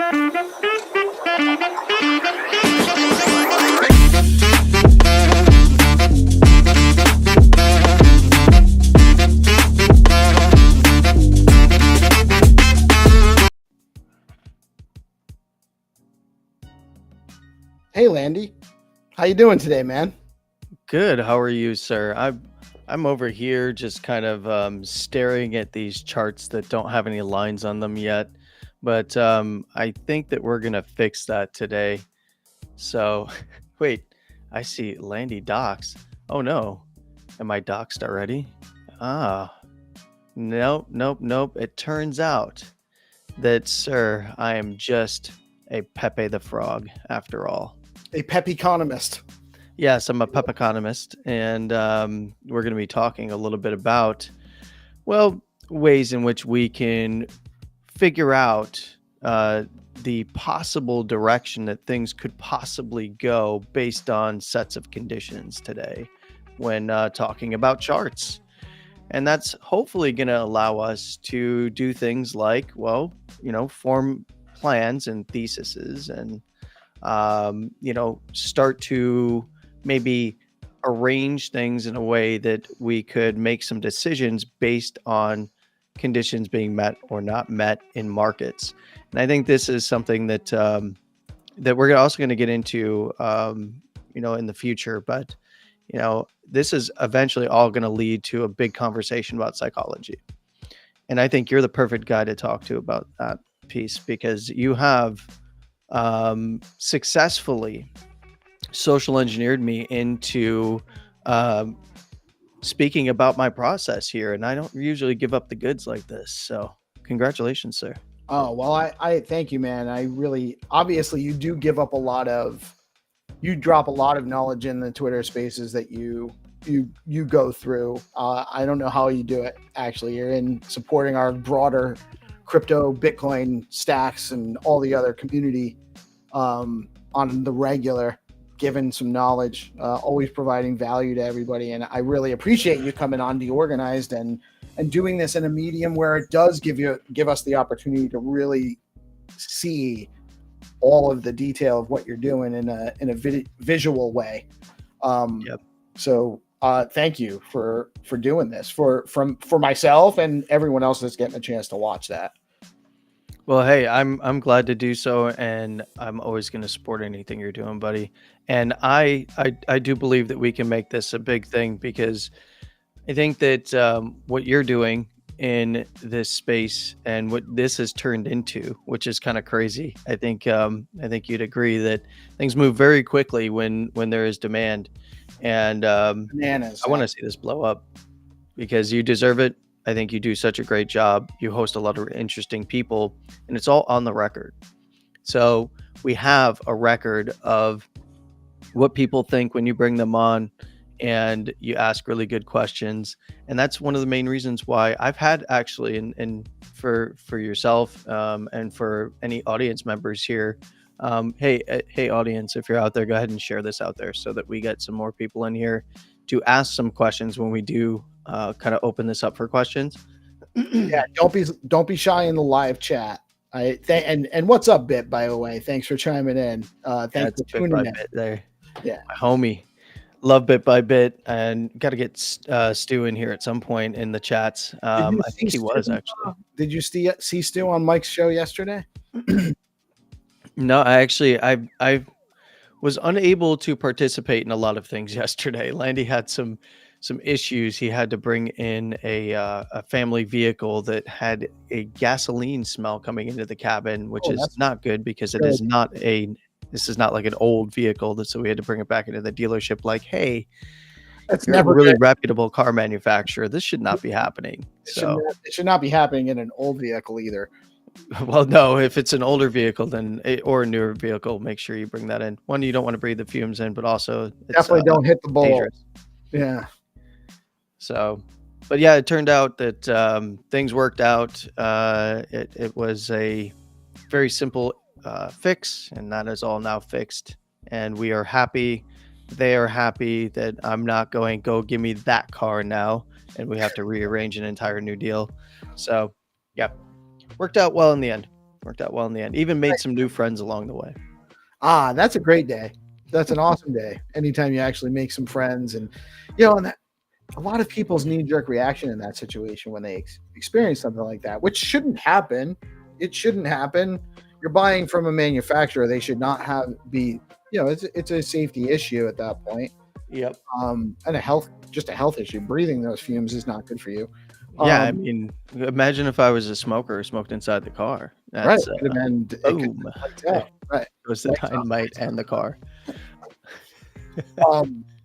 Hey, Landy, how you doing today, man? Good. How are you, sir? I'm over here just kind of staring at these charts that don't have any lines on them yet, but I think that we're gonna fix that today. So, wait, I see Landy docs. Oh no, am I doxed already? Ah, nope, nope, nope. It turns out that, sir, I am just a Pepe the Frog after all. A pep economist. Yes, I'm a pep economist, and we're going to be talking a little bit about, well, ways in which we can figure out the possible direction that things could possibly go based on sets of conditions today when talking about charts. And that's hopefully going to allow us to do things like, well, form plans and theses and, start to maybe arrange things in a way that we could make some decisions based on conditions being met or not met in markets. And I think this is something that that we're also going to get into, in the future. But this is eventually all going to lead to a big conversation about psychology. And I think you're the perfect guy to talk to about that piece because you have successfully social engineered me into speaking about my process here, and I don't usually give up the goods like this. So congratulations, sir. Oh, well, I thank you, man. I really, obviously you do give up you drop a lot of knowledge in the Twitter spaces that you go through. I don't know how you do it. Actually, you're in supporting our broader crypto, Bitcoin stacks and all the other community on the regular, giving some knowledge, always providing value to everybody. And I really appreciate you coming on DeOrganized and doing this in a medium where it does give us the opportunity to really see all of the detail of what you're doing in a visual way. Yep. So thank you for doing this for myself and everyone else that's getting a chance to watch that. Well, hey, I'm glad to do so, and I'm always going to support anything you're doing, buddy. And I do believe that we can make this a big thing because I think that what you're doing in this space and what this has turned into, which is kind of crazy. I think you'd agree that things move very quickly when there is demand, and Bananas. I want to see this blow up because you deserve it. I think you do such a great job. You host a lot of interesting people, and it's all on the record. So we have a record of what people think when you bring them on and you ask really good questions. And that's one of the main reasons why I've had actually, and for yourself and for any audience members here, hey audience, if you're out there, go ahead and share this out there so that we get some more people in here to ask some questions when we do kind of open this up for questions. Yeah, don't be shy in the live chat. And what's up, Bit? By the way, thanks for chiming in. Thanks for tuning in. Bit there. Yeah, my homie. Love Bit by Bit, and got to get Stu in here at some point in the chats. I think he was actually. Did you see Stu on Mike's show yesterday? No, I was unable to participate in a lot of things yesterday. Landy had some issues. He had to bring in a family vehicle that had a gasoline smell coming into the cabin, which is not good because it is not this is not like an old vehicle. So we had to bring it back into the dealership like, hey, that's you're never a really good. reputable car manufacturer. This should not be happening. It should not be happening in an old vehicle either. Well, no, if it's an older vehicle or a newer vehicle, make sure you bring that in. One, you don't want to breathe the fumes in, but also definitely don't hit the bowl. Yeah. So, but yeah, it turned out that things worked out. It was a very simple fix, and that is all now fixed. And we are happy. They are happy that I'm not going, go give me that car now. And we have to rearrange an entire new deal. So, yeah, worked out well in the end. Worked out well in the end. Even made some new friends along the way. That's a great day. That's an awesome day. Anytime you actually make some friends, and and a lot of people's knee-jerk reaction in that situation when they experience something like that, which shouldn't happen. It shouldn't happen. You're buying from a manufacturer. They should not be. It's a safety issue at that point. Yep. And a health issue. Breathing those fumes is not good for you. Yeah, I mean, imagine if I was a smoker, smoked inside the car. Right. That's boom. Like that. Right. It was the dynamite and the car.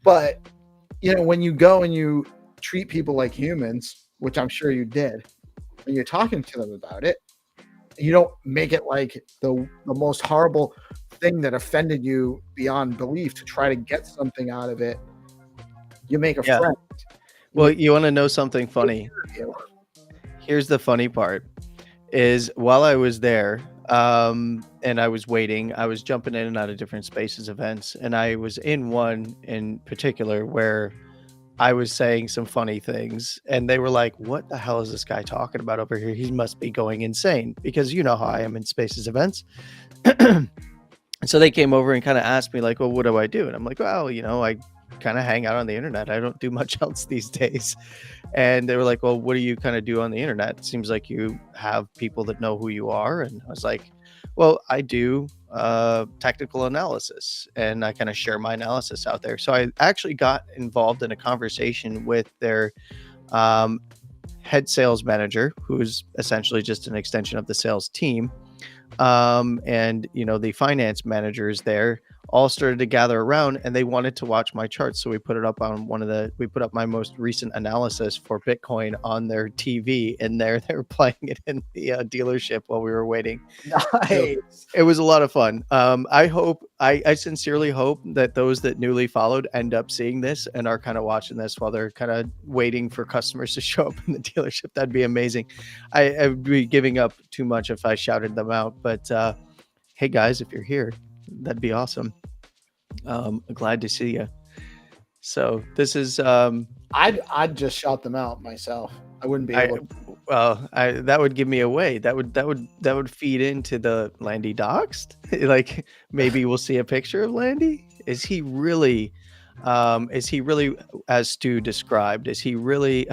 But when you go and you treat people like humans, which I'm sure you did, and you're talking to them about it, you don't make it like the most horrible thing that offended you beyond belief to try to get something out of it. You make a friend. Well, you want to know something funny? Here's the funny part is while I was there, and I was waiting, I was jumping in and out of different spaces events, and I was in one in particular where I was saying some funny things, and they were like, what the hell is this guy talking about over here? He must be going insane, because you know how I am in spaces events. And so they came over and kind of asked me like, well, what do I do? And I'm like, well, I kind of hang out on the internet. I don't do much else these days. And they were like, well, what do you kind of do on the internet? It seems like you have people that know who you are. And I was like, well, I do technical analysis, and I kind of share my analysis out there. So I actually got involved in a conversation with their head sales manager, who's essentially just an extension of the sales team. And the finance managers there all started to gather around, and they wanted to watch my charts. So we put it up on we put up my most recent analysis for Bitcoin on their TV, and they were playing it in the dealership while we were waiting. Nice. So it was a lot of fun. I sincerely hope that those that newly followed end up seeing this and are kind of watching this while they're kind of waiting for customers to show up in the dealership. That'd be amazing. I would be giving up too much if I shouted them out, but hey guys, if you're here, that'd be awesome. Glad to see you. So this is I'd just shout them out myself. I wouldn't be able to. That would give me away. That would feed into the Landy doxed. Like maybe we'll see a picture of Landy. Is he really as Stu described? Is he really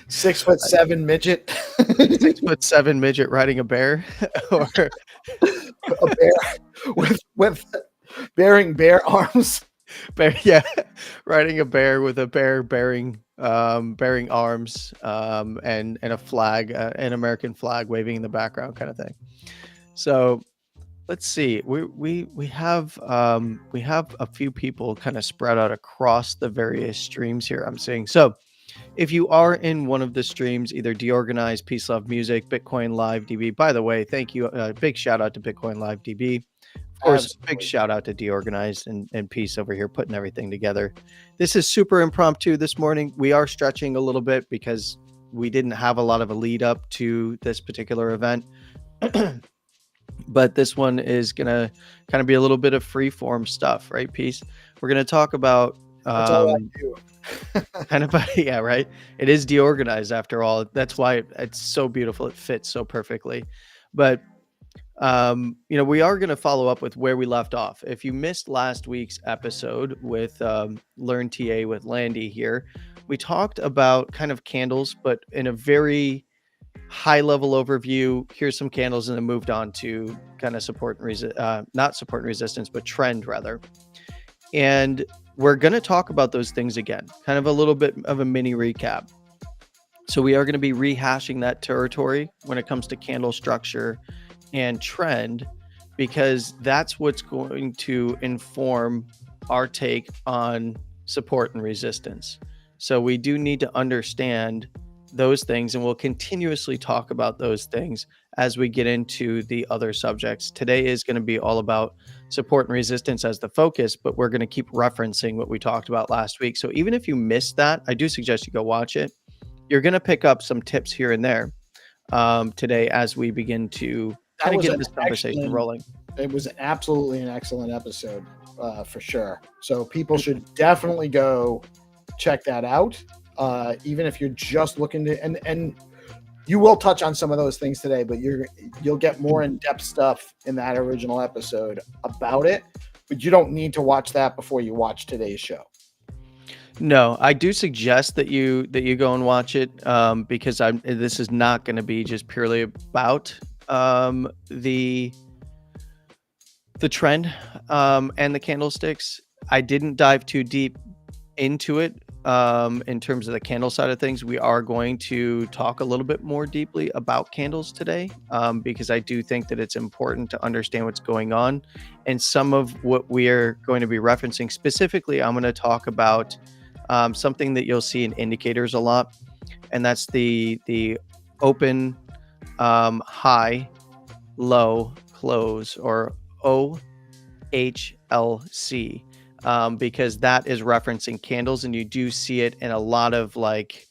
6'7" midget? 6'7" midget riding a bear, or a bear with bearing bear arms? Riding a bear with a bear bearing arms, and a flag, an American flag waving in the background, kind of thing. So let's see. We have a few people kind of spread out across the various streams here, I'm seeing. So if you are in one of the streams, either DeOrganized, PeaceLoveMusic, Bitcoin Live DB. By the way, thank you. Big shout out to Bitcoin Live DB. Of course, absolutely. Big shout out to DeOrganized and Peace over here putting everything together. This is super impromptu this morning. We are stretching a little bit because we didn't have a lot of a lead up to this particular event. But this one is going to kind of be a little bit of free form stuff, right, Peace? We're going to talk about that's all I do. kind of, yeah, right. It is DeOrganized after all. That's why it's so beautiful. It fits so perfectly. But we are going to follow up with where we left off. If you missed last week's episode with Learn TA with Landy here, we talked about kind of candles, but in a very high level overview. Here's some candles, and then moved on to kind of not support and resistance, but trend rather. And we're going to talk about those things again, kind of a little bit of a mini recap. So we are going to be rehashing that territory when it comes to candle structure and trend, because that's what's going to inform our take on support and resistance. So we do need to understand those things, and we'll continuously talk about those things as we get into the other subjects. Today is going to be all about support and resistance as the focus, but we're going to keep referencing what we talked about last week. So even if you missed that, I do suggest you go watch it. You're going to pick up some tips here and there today as we begin to kind of get this conversation rolling. It was absolutely an excellent episode for sure. So people should definitely go check that out. Even if you're just looking to, and you will touch on some of those things today, but you'll get more in-depth stuff in that original episode about it, but you don't need to watch that before you watch today's show. No, I do suggest that you go and watch it, because this is not going to be just purely about the trend and the candlesticks. I didn't dive too deep into it in terms of the candle side of things. We are going to talk a little bit more deeply about candles today, because I do think that it's important to understand what's going on. And some of what we're going to be referencing specifically, I'm going to talk about something that you'll see in indicators a lot, and that's the open, high, low, close, or OHLC. Because that is referencing candles, and you do see it in a lot of like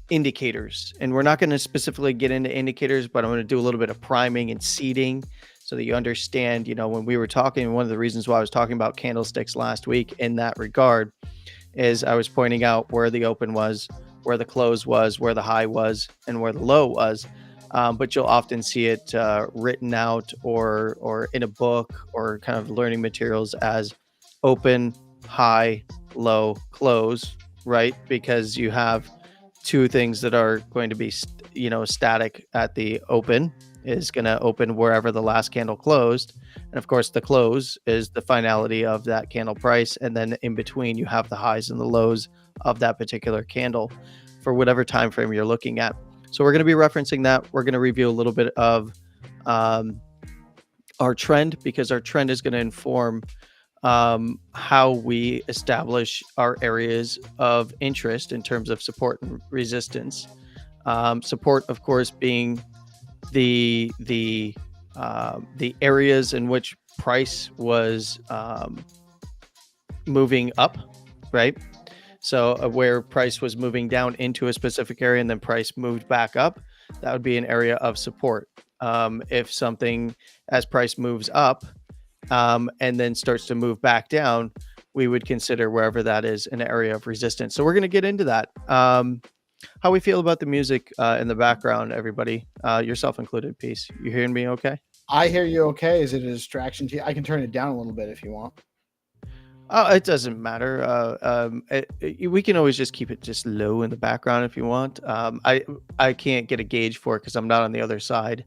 indicators. And we're not going to specifically get into indicators, but I'm going to do a little bit of priming and seeding so that you understand, when we were talking, one of the reasons why I was talking about candlesticks last week in that regard is I was pointing out where the open was, where the close was, where the high was, and where the low was. But you'll often see it written out or in a book or kind of learning materials as open, high, low, close, right? Because you have two things that are going to be, static at the open is going to open wherever the last candle closed. And of course, the close is the finality of that candle price. And then in between, you have the highs and the lows of that particular candle for whatever time frame you're looking at. So we're going to be referencing that. We're going to review a little bit of our trend, because our trend is going to inform how we establish our areas of interest in terms of support and resistance. Support, of course, being the areas in which price was moving up, right? So where price was moving down into a specific area and then price moved back up, that would be an area of support. If something, as price moves up and then starts to move back down, we would consider wherever that is an area of resistance. So we're going to get into that. How we feel about the music in the background, everybody, yourself included, Peace. You hearing me okay? I hear you okay. Is it a distraction to you? I can turn it down a little bit if you want. It doesn't matter. We can always just keep it just low in the background if you want. I can't get a gauge for it because I'm not on the other side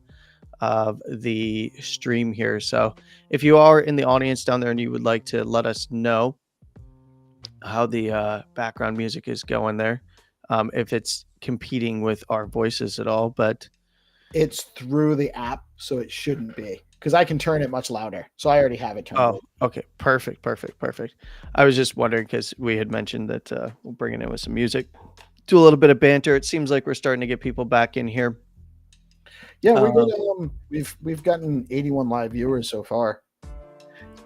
of the stream here. So if you are in the audience down there and you would like to let us know how the background music is going there, if it's competing with our voices at all, but it's through the app, so it shouldn't be, because I can turn it much louder. So I already have it turned. Oh, okay. Perfect. I was just wondering because we had mentioned that we'll bring it in with some music, do a little bit of banter. It seems like we're starting to get people back in here. Yeah, we've gotten 81 live viewers so far.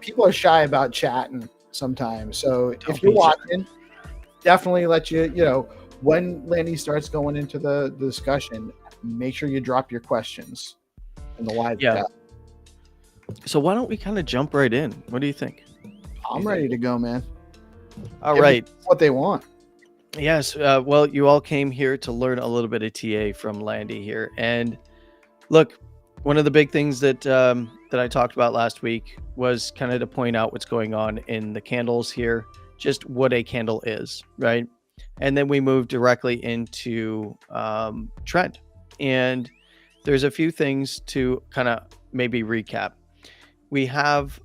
People are shy about chatting sometimes. So if you're watching, definitely let when Landy starts going into the discussion, make sure you drop your questions in the live chat. So why don't we kind of jump right in? What do you think? I'm ready to go, man. All right. What they want. Yes. Well, you all came here to learn a little bit of TA from Landy here. And look, one of the big things that I talked about last week was kind of to point out what's going on in the candles here, just what a candle is, right? And then we move directly into trend. And there's a few things to kind of maybe recap. We have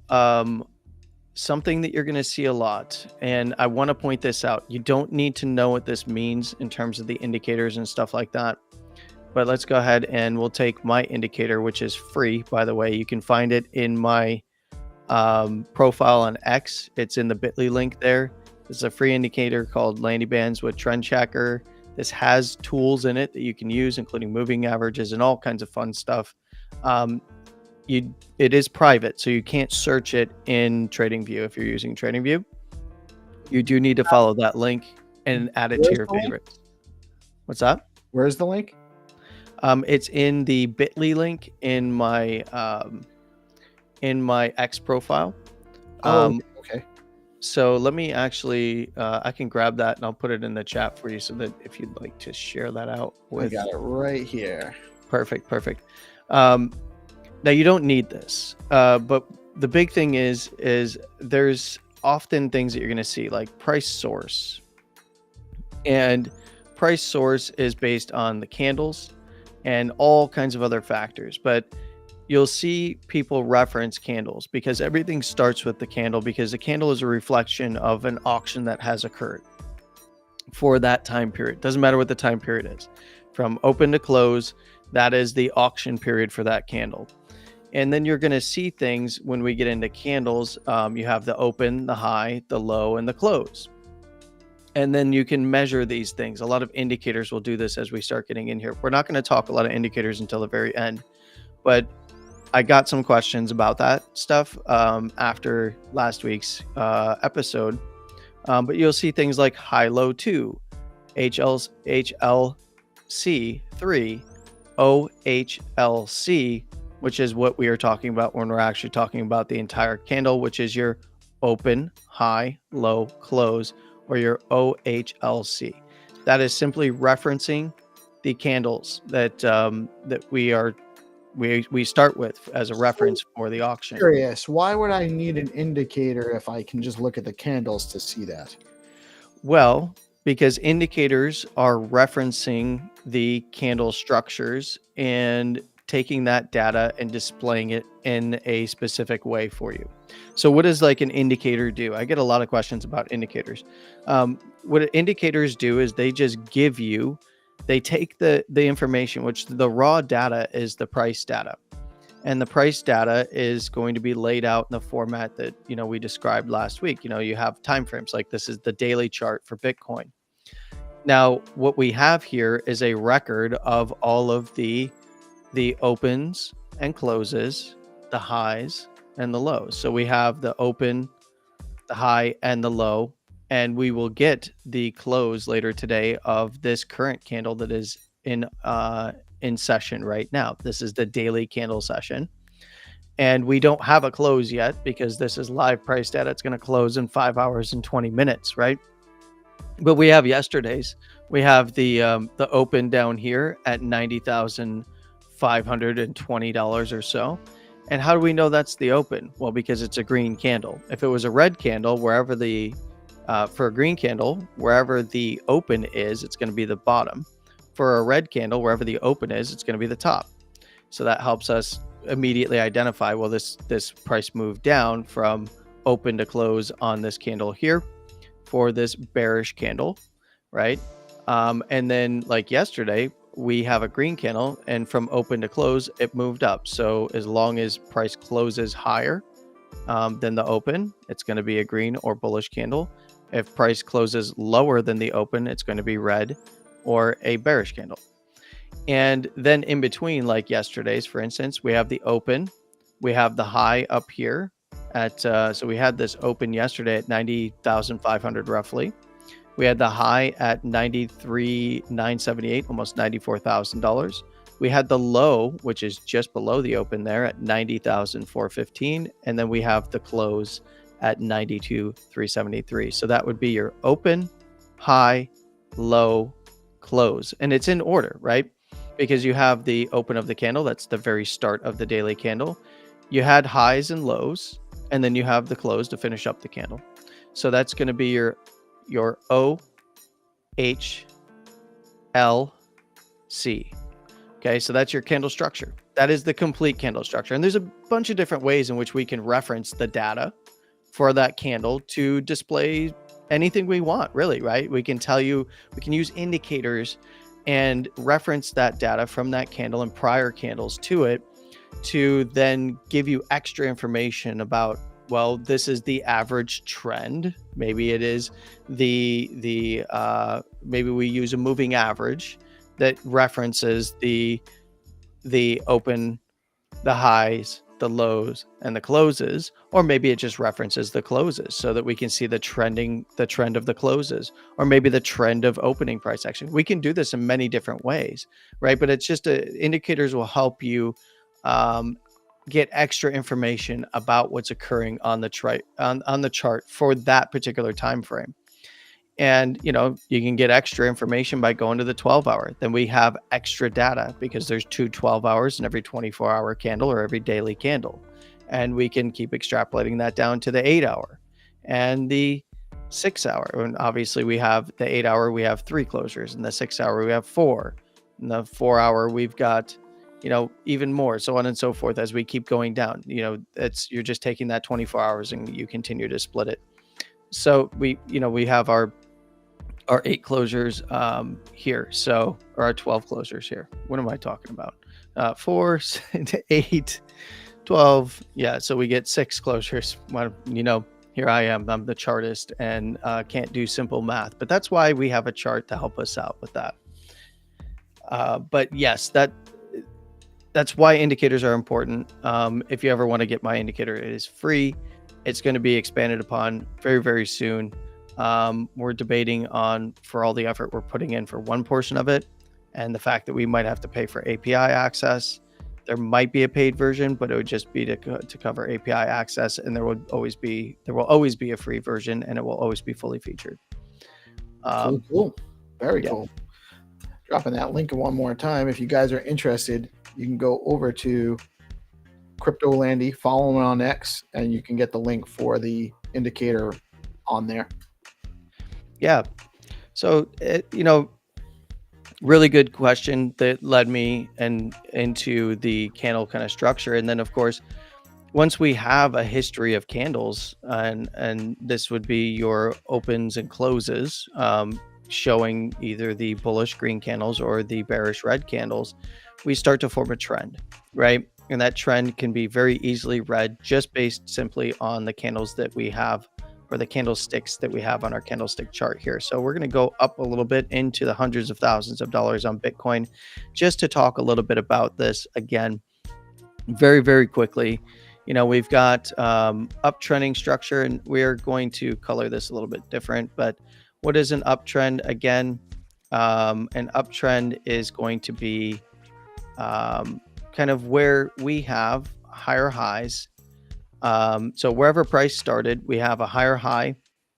something that you're going to see a lot, and I want to point this out. You don't need to know what this means in terms of the indicators and stuff like that, but let's go ahead and we'll take my indicator, which is free, by the way. You can find it in my profile on X. It's in the bit.ly link there. It's a free indicator called Landy Bands with Trend Checker. This has tools in it that you can use, including moving averages and all kinds of fun stuff. It is private, so you can't search it in TradingView. If you're using TradingView, you do need to follow that link and add it to your favorites. What's that? Where's the link? It's in the bit.ly link in my X profile. Okay. So let me actually, I can grab that and I'll put it in the chat for you so that if you'd like to share that out I with. got it right here. Perfect. Now you don't need this, but the big thing is there's often things that you're going to see like price source, and price source is based on the candles and all kinds of other factors. But you'll see people reference candles because everything starts with the candle, because the candle is a reflection of an auction that has occurred for that time period. Doesn't matter what the time period is, from open to close, that is the auction period for that candle. And then you're going to see things when we get into candles. You have the open, the high, the low, and the close. And then you can measure these things. A lot of indicators will do this as we start getting in here. We're not going to talk a lot of indicators until the very end, but I got some questions about that stuff after last week's episode. But you'll see things like high-low 2, HLC 3, OHLC, which is what we are talking about when we're actually talking about the entire candle, which is your open, high, low, close, or your OHLC. That is simply referencing the candles that that we start with as a reference for the auction. Curious, why would I need an indicator if I can just look at the candles to see that? Well, because indicators are referencing the candle structures and taking that data and displaying it in a specific way for you. So what does like an indicator do? I get a lot of questions about indicators. What indicators do is they just give you, they take the information, which the raw data is the price data. And the price data is going to be laid out in the format that, we described last week. You have timeframes, like this is the daily chart for Bitcoin. Now, what we have here is a record of all of the opens and closes, the highs and the lows. So we have the open, the high, and the low, and we will get the close later today of this current candle that is in session right now. This is the daily candle session, and we don't have a close yet because this is live price data. It's going to close in 5 hours and 20 minutes, right? But we have yesterday's. We have the open down here at $90,520 or so. And how do we know that's the open? Well, because it's a green candle. If it was a red candle, wherever for a green candle, wherever the open is, it's going to be the bottom. For a red candle, wherever the open is, it's going to be the top. So that helps us immediately identify, well, this price moved down from open to close on this candle here for this bearish candle, right? And then like yesterday, we have a green candle, and from open to close, it moved up. So as long as price closes higher than the open, it's going to be a green or bullish candle. If price closes lower than the open, it's going to be red or a bearish candle. And then in between, like yesterday's, for instance, we have the open, we have the high up here at, so we had this open yesterday at 90,500 roughly. We had the high at 93,978, almost $94,000. We had the low, which is just below the open there at 90,415. And then we have the close at 92,373. So that would be your open, high, low, close. And it's in order, right? Because you have the open of the candle. That's the very start of the daily candle. You had highs and lows, and then you have the close to finish up the candle. So that's going to be your O, H, L, C. Okay, so that's your candle structure. That is the complete candle structure. And there's a bunch of different ways in which we can reference the data for that candle to display anything we want, really, right? We can tell you, we can use indicators and reference that data from that candle and prior candles to it to then give you extra information about, well, this is the average trend. Maybe it is maybe we use a moving average that references the open, the highs, the lows, and the closes, or maybe it just references the closes so that we can see the trend of the closes, or maybe the trend of opening price action. We can do this in many different ways, right? But it's just indicators will help you get extra information about what's occurring on the on the chart for that particular time frame. And you can get extra information by going to the 12-hour. Then we have extra data because there's 2 12-hours in every 24-hour candle or every daily candle, and we can keep extrapolating that down to the 8-hour and the 6-hour. And obviously we have the 8-hour, we have 3 closures, and the 6-hour we have 4, and the 4-hour we've got even more, so on and so forth. As we keep going down, you're just taking that 24 hours and you continue to split it. So we have our 8 closures here, so, or our 12 closures here. What am I talking about? 4 8 12. Yeah, so we get 6 closures. Well, here I am, I'm the chartist, and can't do simple math, but that's why we have a chart to help us out with that. But yes, that's why indicators are important. If you ever want to get my indicator, it is free. It's going to be expanded upon very, very soon. We're debating on, for all the effort we're putting in for one portion of it, and the fact that we might have to pay for API access. There might be a paid version, but it would just be to cover API access, and there will always be a free version, and it will always be fully featured. Cool. Very cool. Dropping that link one more time. If you guys are interested, you can go over to CryptoLandy, follow them on X, and you can get the link for the indicator on there. Yeah. So, really good question that led me into the candle kind of structure. And then, of course, once we have a history of candles, and this would be your opens and closes, showing either the bullish green candles or the bearish red candles, we start to form a trend, right? And that trend can be very easily read just based simply on the candles that we have, or the candlesticks that we have on our candlestick chart here. So we're going to go up a little bit into the hundreds of thousands of dollars on Bitcoin, just to talk a little bit about this again, very, very quickly. We've got uptrending structure, and we're going to color this a little bit different. But what is an uptrend? Again, an uptrend is going to be kind of where we have higher highs. So wherever price started, we have a higher high,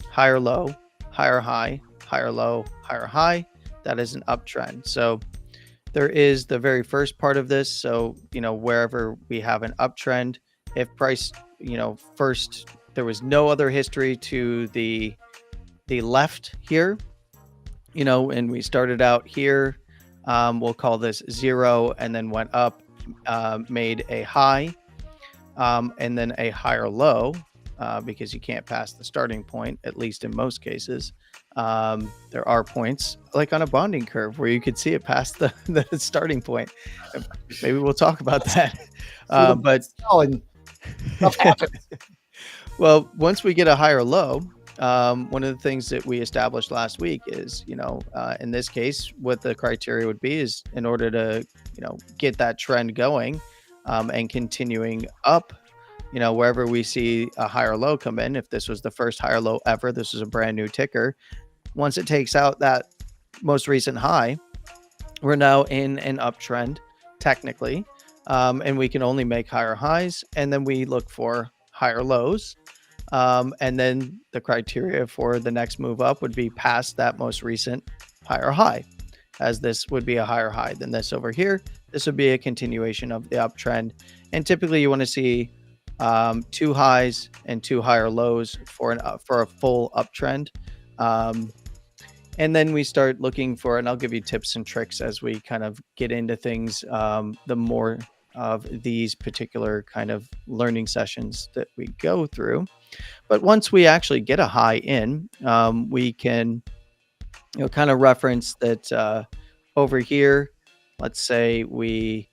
higher low, higher high, higher low, higher high. That is an uptrend. So there is the very first part of this. So, wherever we have an uptrend, if price, first, there was no other history to the left here, and we started out here, we'll call this 0, and then went up, made a high, and then a higher low, because you can't pass the starting point, at least in most cases. There are points, like on a bonding curve, where you could see it past the starting point. Maybe we'll talk about that. But stuff happens. Well, once we get a higher low, one of the things that we established last week is, in this case, what the criteria would be is, in order to, get that trend going, and continuing up, wherever we see a higher low come in, if this was the first higher low ever, this is a brand new ticker. Once it takes out that most recent high, we're now in an uptrend, technically, and we can only make higher highs, and then we look for higher lows. And then the criteria for the next move up would be past that most recent higher high, as this would be a higher high than this over here. This would be a continuation of the uptrend. And typically you want to see 2 highs and 2 higher lows for a full uptrend. And then we start looking for, and I'll give you tips and tricks as we kind of get into things, the more of these particular kind of learning sessions that we go through. But once we actually get a high in, we can, kind of reference that over here. Let's say we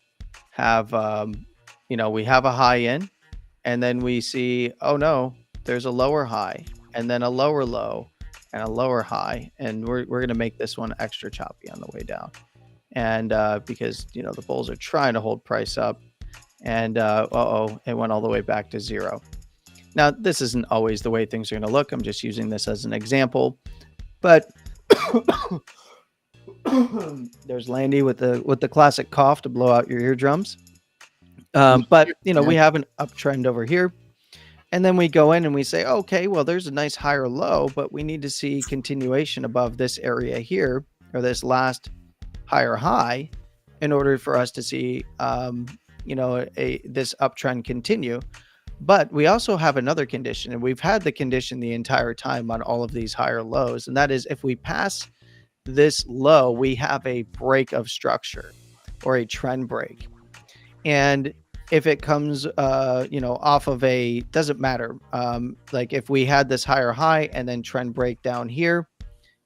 have, we have a high in, and then we see, oh no, there's a lower high, and then a lower low, and a lower high, and we're going to make this one extra choppy on the way down. And because the bulls are trying to hold price up, and it went all the way back to 0. Now, this isn't always the way things are going to look. I'm just using this as an example, but there's Landy with the classic cough to blow out your eardrums. But we have an uptrend over here, and then we go in and we say, okay, well, there's a nice higher low, but we need to see continuation above this area here, or this last higher high, in order for us to see this uptrend continue. But we also have another condition, and we've had the condition the entire time on all of these higher lows, and that is if we pass this low, we have a break of structure or a trend break. And if it comes off of doesn't matter, like if we had this higher high and then trend break down here,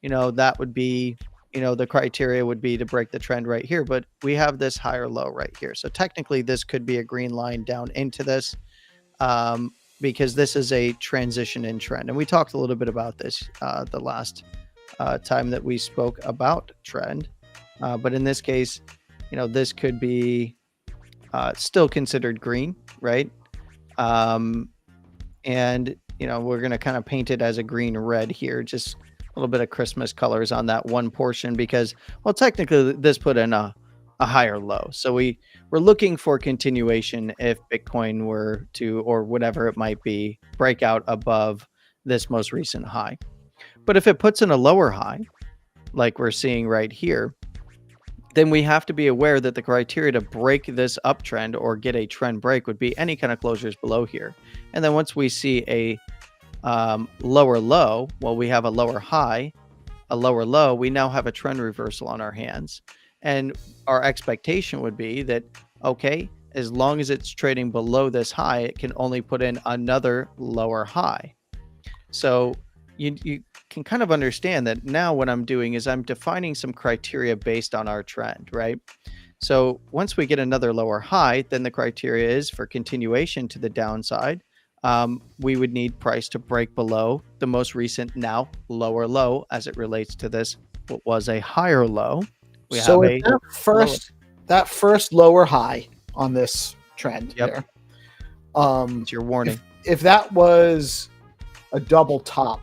that would be, the criteria would be to break the trend right here, but we have this higher low right here. So technically this could be a green line down into this, because this is a transition in trend. And we talked a little bit about this the last time that we spoke about trend. But in this case, this could be still considered green, right? And, we're going to kind of paint it as a green red here, just a little bit of Christmas colors on that one portion, because, well, technically this put in a higher low. So we're looking for continuation if Bitcoin were to, or whatever it might be, break out above this most recent high. But if it puts in a lower high, like we're seeing right here, then we have to be aware that the criteria to break this uptrend or get a trend break would be any kind of closures below here. And then once we see a lower low, well, we have a lower high, a lower low, we now have a trend reversal on our hands. And our expectation would be that, okay, as long as it's trading below this high, it can only put in another lower high. So you can kind of understand that now what I'm doing is I'm defining some criteria based on our trend, right? So once we get another lower high, then the criteria is for continuation to the downside. We would need price to break below the most recent now lower low as it relates to this, what was a higher low. We so have that first lower high on this trend there. It's your warning. If that was a double top,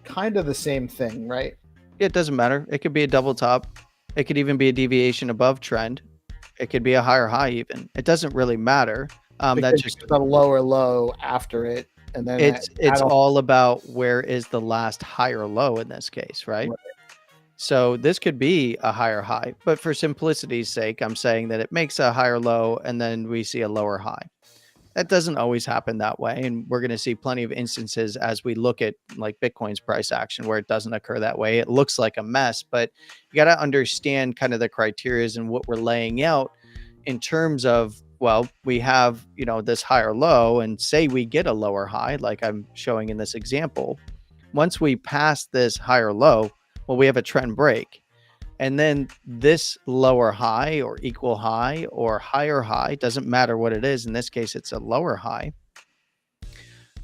kind of the same thing, right? It doesn't matter. It could be a double top. It could even be a deviation above trend. It could be a higher high even. It doesn't really matter. That's just the lower low after it. And then it's all about where is the last higher low in this case, right? So this could be a higher high, but for simplicity's sake, I'm saying that it makes a higher low and then we see a lower high. That doesn't always happen that way. And we're going to see plenty of instances as we look at like Bitcoin's price action where it doesn't occur that way. It looks like a mess, but you got to understand kind of the criteria and what we're laying out in terms of, well, we have, this higher low and say we get a lower high, like I'm showing in this example. Once we pass this higher low, well, we have a trend break. And then this lower high or equal high or higher high, doesn't matter what it is. In this case, it's a lower high.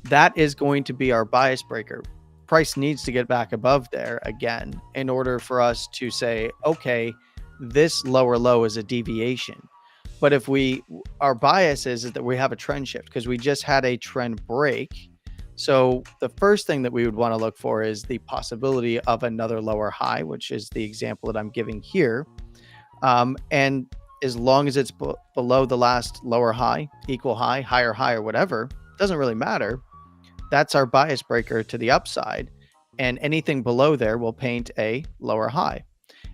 That is going to be our bias breaker. Price needs to get back above there again in order for us to say, okay, this lower low is a deviation. But if our bias is that we have a trend shift because we just had a trend break. So the first thing that we would want to look for is the possibility of another lower high, which is the example that I'm giving here. And as long as it's below the last lower high, equal high, higher high, or whatever, doesn't really matter. That's our bias breaker to the upside. And anything below there will paint a lower high.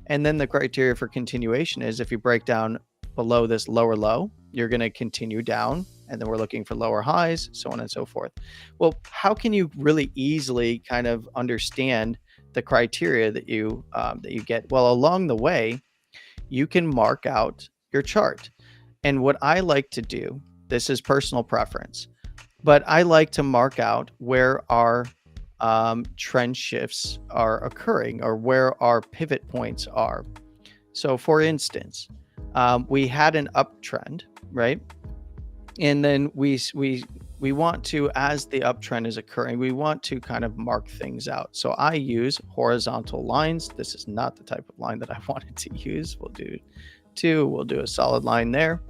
And then the criteria for continuation is if you break down below this lower low, you're going to continue down. And then we're looking for lower highs, so on and so forth. Well, how can you really easily kind of understand the criteria that you get? Well, along the way, you can mark out your chart. And what I like to do, this is personal preference, but I like to mark out where our trend shifts are occurring or where our pivot points are. So for instance, we had an uptrend, right? And then we want to, as the uptrend is occurring, we want to kind of mark things out. So I use horizontal lines. This is not the type of line that I wanted to use. We'll do two. We'll do a solid line there.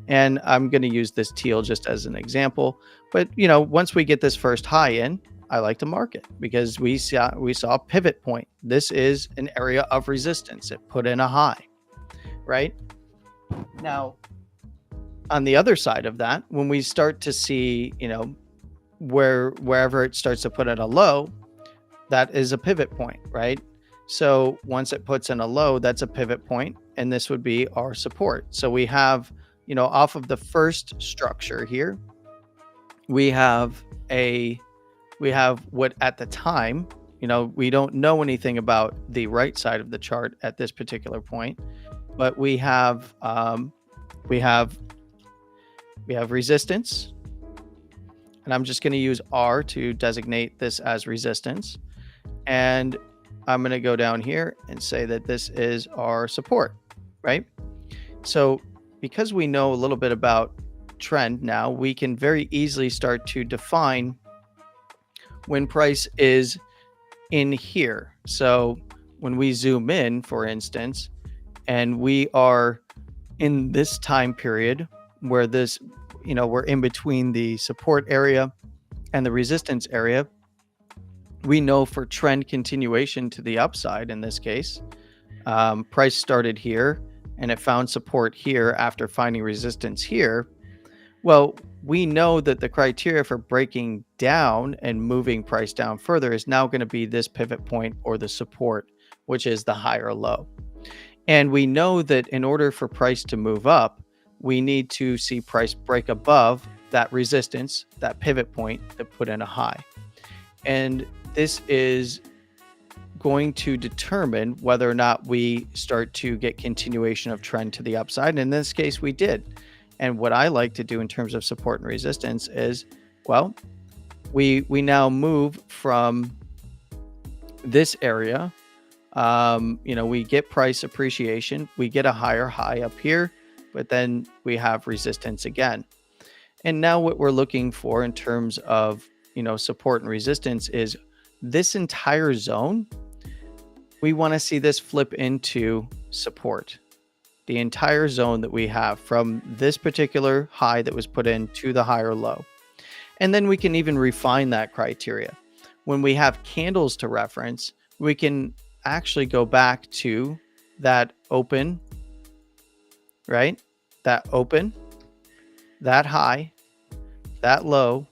And I'm going to use this teal just as an example. But, once we get this first high in, I like to mark it because we saw a pivot point. This is an area of resistance. It put in a high, right? Now, on the other side of that, when we start to see, wherever it starts to put in a low, that is a pivot point, right? So once it puts in a low, that's a pivot point, and this would be our support. So we have, off of the first structure here, we have what at the time, we don't know anything about the right side of the chart at this particular point, but we have resistance, and I'm just going to use R to designate this as resistance. And I'm going to go down here and say that this is our support, right? So because we know a little bit about trend now, we can very easily start to define when price is in here. So when we zoom in, for instance, and we are in this time period where this, we're in between the support area and the resistance area, we know for trend continuation to the upside, in this case, price started here and it found support here after finding resistance here. Well, we know that the criteria for breaking down and moving price down further is now going to be this pivot point or the support, which is the higher low. And we know that in order for price to move up, we need to see price break above that resistance, that pivot point, to put in a high. And this is going to determine whether or not we start to get continuation of trend to the upside. And in this case, we did. And what I like to do in terms of support and resistance is, well, we now move from this area. We get price appreciation, we get a higher high up here, but then we have resistance again. And now what we're looking for in terms of, support and resistance is this entire zone. We want to see this flip into support. The entire zone that we have from this particular high that was put in to the higher low. And then we can even refine that criteria. When we have candles to reference, we can actually go back to that open, right? That open, that high, that low,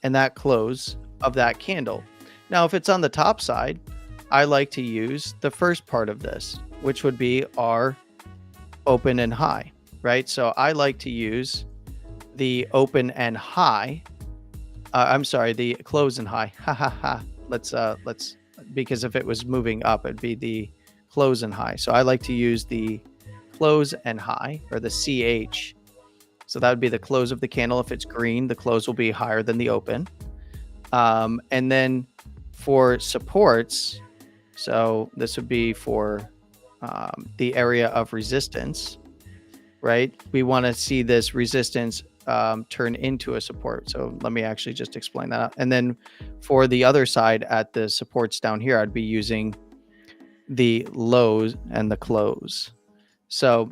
and that close of that candle. Now, if it's on the top side, I like to use the first part of this, which would be our open and high, right? So I like to use the open and high. The close and high. Let's because if it was moving up, it'd be the close and high. So I like to use the close and high, or the CH. So that would be the close of the candle. If it's green, the close will be higher than the open. And then for supports, so this would be for the area of resistance, right? We want to see this resistance turn into a support. So let me actually just explain that. And then for the other side at the supports down here, I'd be using the lows and the close. So,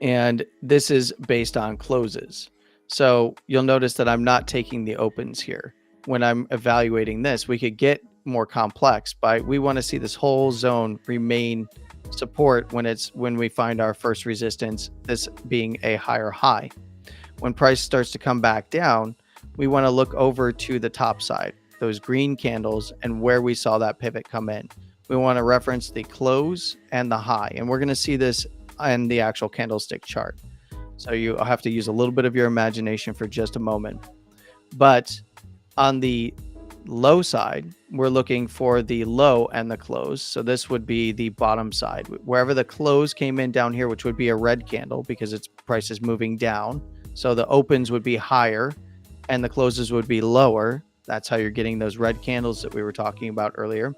and this is based on closes. So you'll notice that I'm not taking the opens here. When I'm evaluating this, we could get more complex, but we want to see this whole zone remain support when we find our first resistance, this being a higher high. When price starts to come back down, we want to look over to the top side, those green candles, and where we saw that pivot come in. We want to reference the close and the high, and we're going to see this in the actual candlestick chart. So you have to use a little bit of your imagination for just a moment. But on the low side, we're looking for the low and the close. So this would be the bottom side. Wherever the close came in down here, which would be a red candle because its price is moving down. So the opens would be higher and the closes would be lower. That's how you're getting those red candles that we were talking about earlier.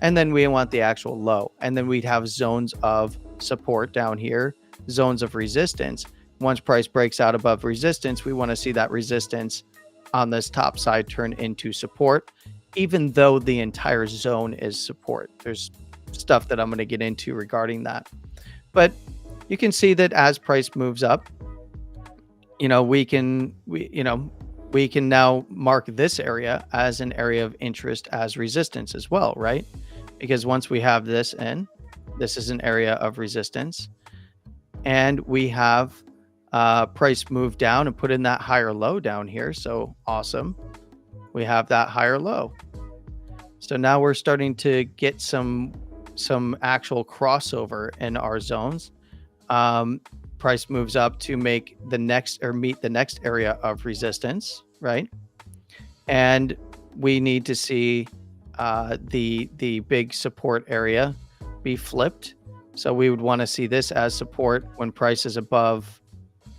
And then we want the actual low. And then we'd have zones of support down here, zones of resistance. Once price breaks out above resistance, we want to see that resistance on this top side turn into support, even though the entire zone is support. There's stuff that I'm going to get into regarding that. But you can see that as price moves up, we can now mark this area as an area of interest as resistance as well, right? Because once we have this in, this is an area of resistance, and we have price moved down and put in that higher low down here. So awesome. We have that higher low. So now we're starting to get some actual crossover in our zones. Price moves up to make the next or meet the next area of resistance, right? And we need to see the big support area be flipped. So we would want to see this as support when price is above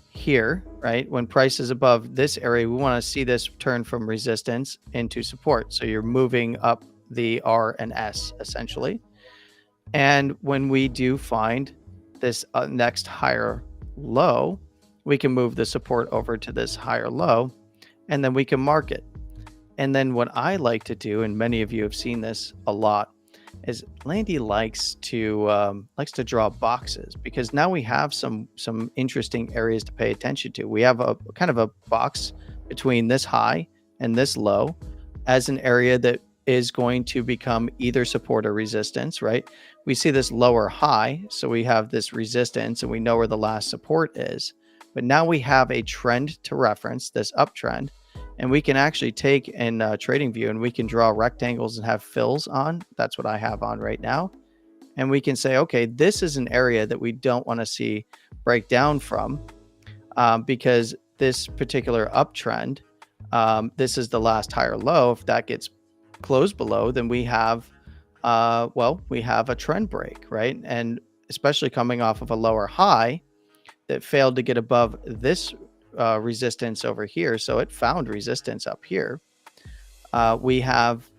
here, right? When price is above this area, we want to see this turn from resistance into support. So you're moving up the R and S essentially. And when we do find this next higher low, we can move the support over to this higher low, and then we can mark it. And then what I like to do, and many of you have seen this a lot, is Landy likes to draw boxes, because now we have some interesting areas to pay attention to. We have a kind of a box between this high and this low as an area that is going to become either support or resistance, right? We see this lower high, so we have this resistance and we know where the last support is. But now we have a trend to reference, this uptrend, and we can actually take in trading view and we can draw rectangles and have fills on. That's what I have on right now. And we can say, okay, this is an area that we don't want to see break down from because this particular uptrend, this is the last higher low. If that gets closed below, then we have, we have a trend break, right? And especially coming off of a lower high that failed to get above this resistance over here. So it found resistance up here. We have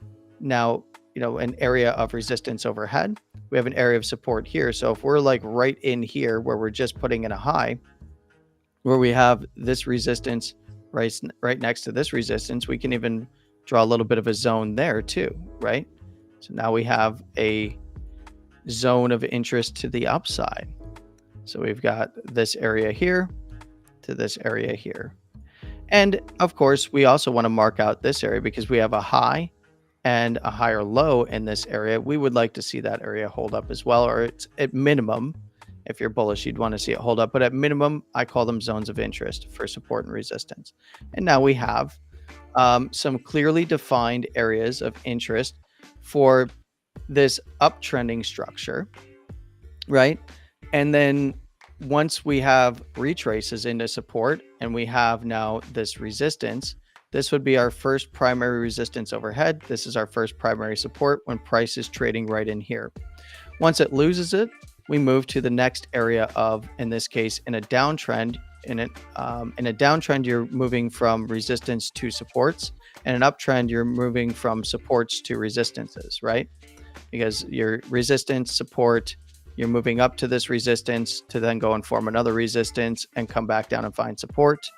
now, an area of resistance overhead. We have an area of support here. So if we're like right in here where we're just putting in a high, where we have this resistance right next to this resistance, we can even draw a little bit of a zone there too, right? So now we have a zone of interest to the upside. So we've got this area here to this area here. And of course, we also want to mark out this area because we have a high and a higher low in this area. We would like to see that area hold up as well, or it's at minimum, if you're bullish, you'd want to see it hold up. But at minimum, I call them zones of interest for support and resistance. And now we have some clearly defined areas of interest for this uptrending structure, right? And then once we have retraces into support and we have now this resistance, this would be our first primary resistance overhead. This is our first primary support when price is trading right in here. Once it loses it, we move to the next area of, in this case, in a downtrend. In a downtrend, you're moving from resistance to supports, and an uptrend, you're moving from supports to resistances, right? Because your resistance, support, you're moving up to this resistance to then go and form another resistance and come back down and find support.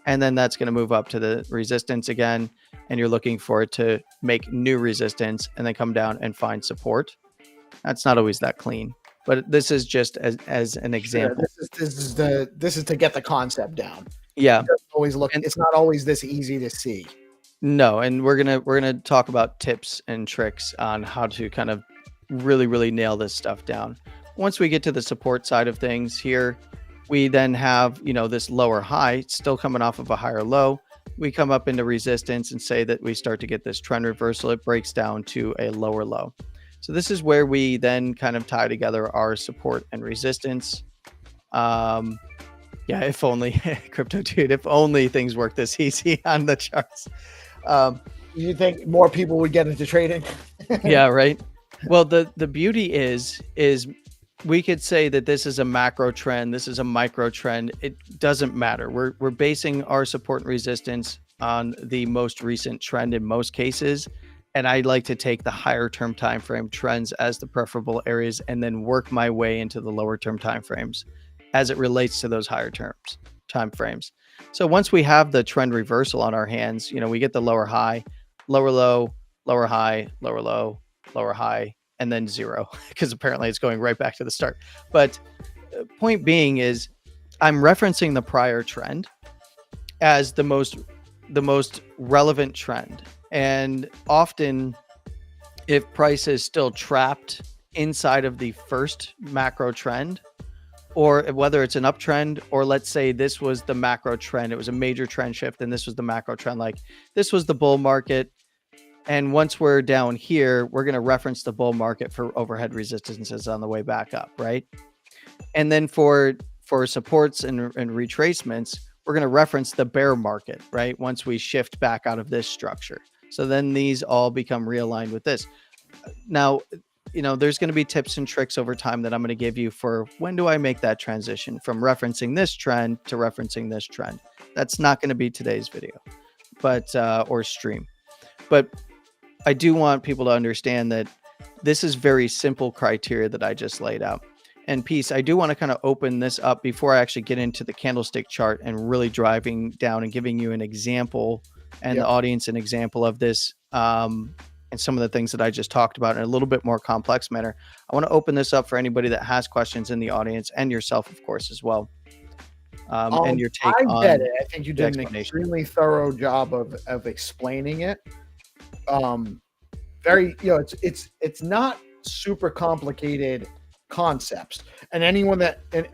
And then that's going to move up to the resistance again, and you're looking for it to make new resistance and then come down and find support. That's not always that clean, but this is just as an example. Sure, this is to get the concept down. Yeah, it's not always this easy to see. No, and we're gonna talk about tips and tricks on how to kind of really nail this stuff down. Once we get to the support side of things here, we then have, this lower high still coming off of a higher low. We come up into resistance and say that we start to get this trend reversal. It breaks down to a lower low. So this is where we then kind of tie together our support and resistance. Yeah, if only crypto dude, if only things work this easy on the charts. You think more people would get into trading? Yeah, right. Well, the beauty is we could say that this is a macro trend, this is a micro trend. It doesn't matter. We're basing our support and resistance on the most recent trend in most cases. And I like to take the higher term time frame trends as the preferable areas and then work my way into the lower term time frames as it relates to those higher time frames. So once we have the trend reversal on our hands, we get the lower high, lower low, lower high, lower low, lower high, and then zero, because apparently it's going right back to the start. But point being is I'm referencing the prior trend as the most relevant trend. And often if price is still trapped inside of the first macro trend, or whether it's an uptrend, or let's say this was the macro trend, it was a major trend shift, and this was the macro trend, like this was the bull market. And once we're down here, we're going to reference the bull market for overhead resistances on the way back up, right? And then for supports and retracements, we're going to reference the bear market, right? Once we shift back out of this structure. So then these all become realigned with this. Now, there's going to be tips and tricks over time that I'm going to give you for when do I make that transition from referencing this trend to referencing this trend. That's not going to be today's video, but or stream. But I do want people to understand that this is very simple criteria that I just laid out. And Peace, I do want to kind of open this up before I actually get into the candlestick chart and really driving down and giving you an example and the audience an example of this and some of the things that I just talked about in a little bit more complex manner. I want to open this up for anybody that has questions in the audience, and yourself, of course, as well. And your take on get it. I think you did an extremely thorough job of explaining it. Very, it's not super complicated concepts, and anyone in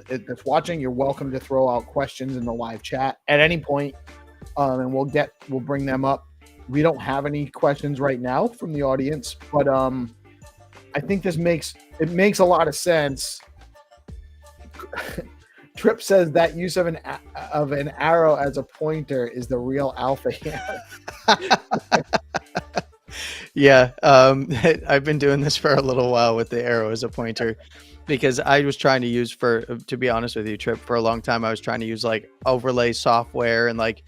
that's watching, you're welcome to throw out questions in the live chat at any point, and we'll bring them up. We don't have any questions right now from the audience, but I think this makes a lot of sense. Trip says that use of an arrow as a pointer is the real alpha here. Yeah, I've been doing this for a little while with the arrow as a pointer, because I was trying to use, to be honest with you, Trip, for a long time I was trying to use like overlay software and like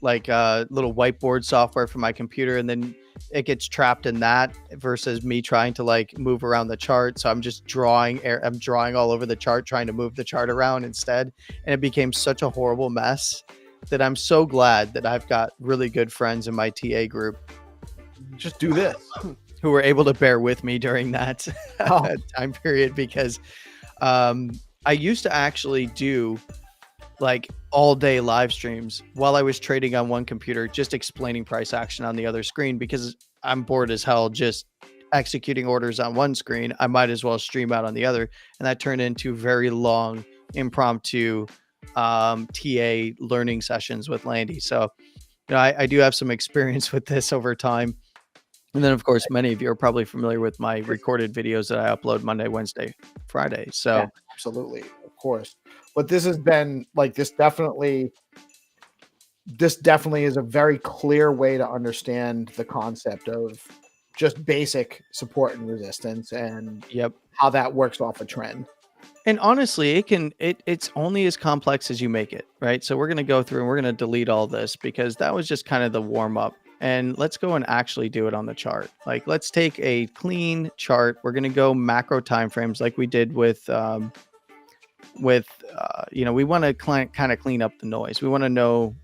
little whiteboard software for my computer, and then it gets trapped in that versus me trying to like move around the chart. So I'm just drawing all over the chart, trying to move the chart around instead. And it became such a horrible mess that I'm so glad that I've got really good friends in my TA group. Just do this. Who were able to bear with me during that time period, because I used to actually do like all day live streams while I was trading on one computer, just explaining price action on the other screen, because I'm bored as hell just executing orders on one screen. I might as well stream out on the other. And that turned into very long impromptu TA learning sessions with Landy. So, I do have some experience with this over time. And then, of course, many of you are probably familiar with my recorded videos that I upload Monday, Wednesday, Friday. So yeah, absolutely, of course. But this has been like, this definitely is a very clear way to understand the concept of just basic support and resistance, and how that works off a trend. And honestly, it's only as complex as you make it, right? So we're going to go through and we're going to delete all this, because that was just kind of the warm up. And let's go and actually do it on the chart. Like, let's take a clean chart. We're going to go macro timeframes like we did with we want to kind of clean up the noise. We want to know,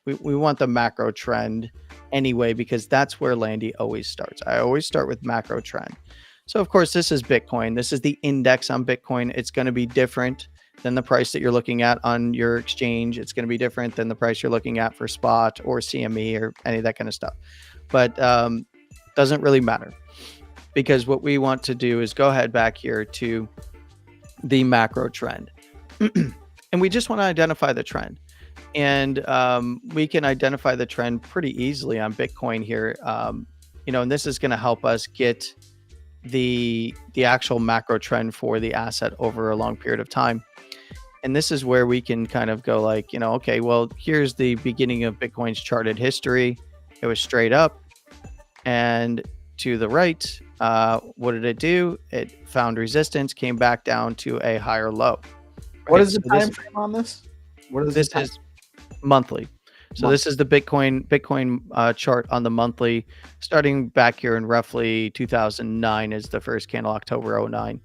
we want the macro trend anyway, because that's where Landy always starts. I always start with macro trend. So of course, this is Bitcoin. This is the index on Bitcoin. It's going to be different than the price that you're looking at on your exchange. It's going to be different than the price you're looking at for spot or CME or any of that kind of stuff. But doesn't really matter, because what we want to do is go ahead back here to the macro trend. And we just want to identify the trend. And we can identify the trend pretty easily on Bitcoin here. And this is going to help us get the actual macro trend for the asset over a long period of time. And this is where we can kind of go like, okay, well, here's the beginning of Bitcoin's charted history. It was straight up and to the right. What did it do? It found resistance, came back down to a higher low. Right? What is the time frame on this? This is monthly. So this is the Bitcoin chart on the monthly, starting back here in roughly 2009 is the first candle, October 2009.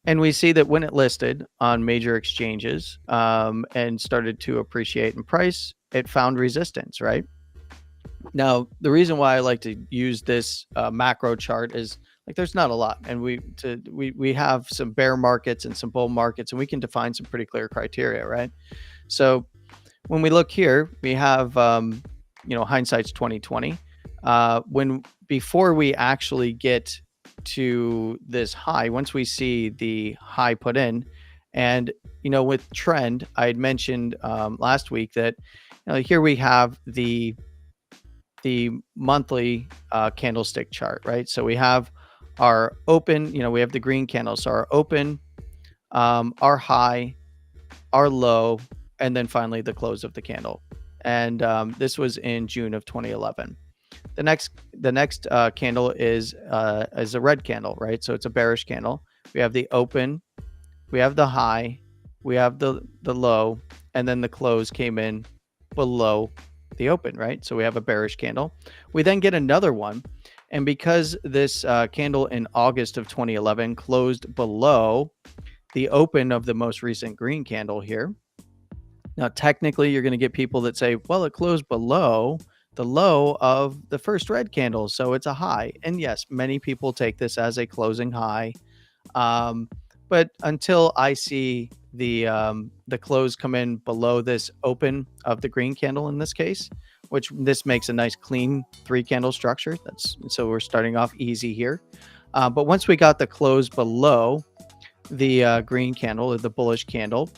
And we see that when it listed on major exchanges and started to appreciate in price, it found resistance, right? Now, the reason why I like to use this macro chart is like there's not a lot. And we have some bear markets and some bull markets, and we can define some pretty clear criteria, right? So when we look here, we have, hindsight's 2020. Before we actually get to this high, once we see the high put in, and with trend, I had mentioned last week that here we have the monthly candlestick chart, right? So we have our open, we have the green candle. So our open, our high, our low, and then finally the close of the candle. And this was in June of 2011. The next candle is a red candle, right? So it's a bearish candle. We have the open, we have the high, we have the low, and then the close came in below the open, right? So we have a bearish candle. We then get another one, and because this candle in August of 2011 closed below the open of the most recent green candle here. Now, technically, you're going to get people that say, well, it closed below the low of the first red candle, so it's a high. And yes, many people take this as a closing high. But until I see the close come in below this open of the green candle in this case, which this makes a nice clean 3-candle structure. So we're starting off easy here. But once we got the close below the green candle or the bullish candle,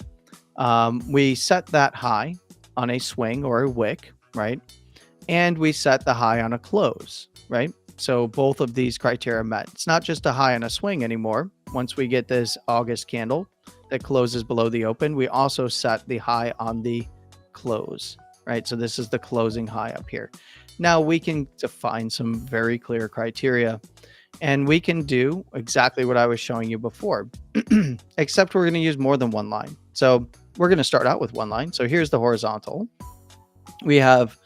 we set that high on a swing or a wick, right? And we set the high on a close, right? So both of these criteria met. It's not just a high on a swing anymore. Once we get this August candle that closes below the open, we also set the high on the close, right? So this is the closing high up here. Now we can define some very clear criteria, and we can do exactly what I was showing you before, except we're going to use more than one line. So we're going to start out with one line. So here's the horizontal. We have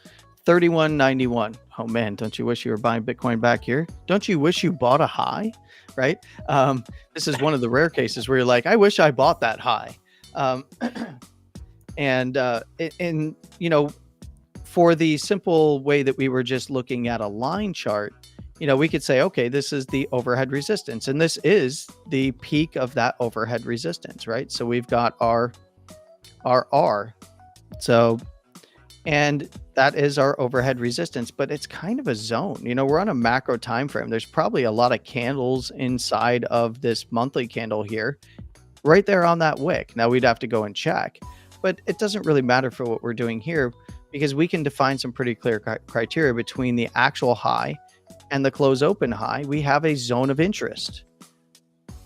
31.91. Oh man, don't you wish you were buying Bitcoin back here? Don't you wish you bought a high, right? This is one of the rare cases where you're like, I wish I bought that high. And for the simple way that we were just looking at a line chart, we could say, okay, this is the overhead resistance, and this is the peak of that overhead resistance, right? So we've got our R. So, and that is our overhead resistance, but it's kind of a zone. We're on a macro time frame. There's probably a lot of candles inside of this monthly candle here, right there on that wick. Now we'd have to go and check, but it doesn't really matter for what we're doing here, because we can define some pretty clear criteria between the actual high and the close open high. We have a zone of interest,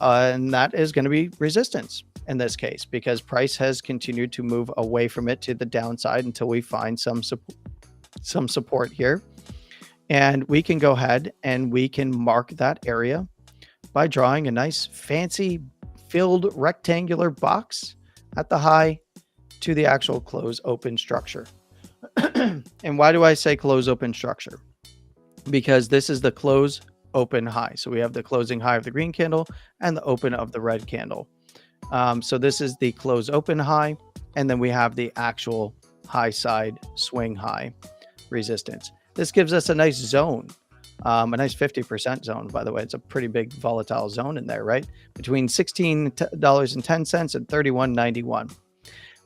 and that is going to be resistance in this case, because price has continued to move away from it to the downside until we find some support here. And we can go ahead and we can mark that area by drawing a nice fancy filled rectangular box at the high to the actual close open structure. And why do I say close open structure? Because this is the close open high. So we have the closing high of the green candle and the open of the red candle. So this is the close open high, and then we have the actual high side swing high resistance. This gives us a nice zone, a nice 50% zone, by the way. It's a pretty big volatile zone in there, right? Between $16.10 and $31.91.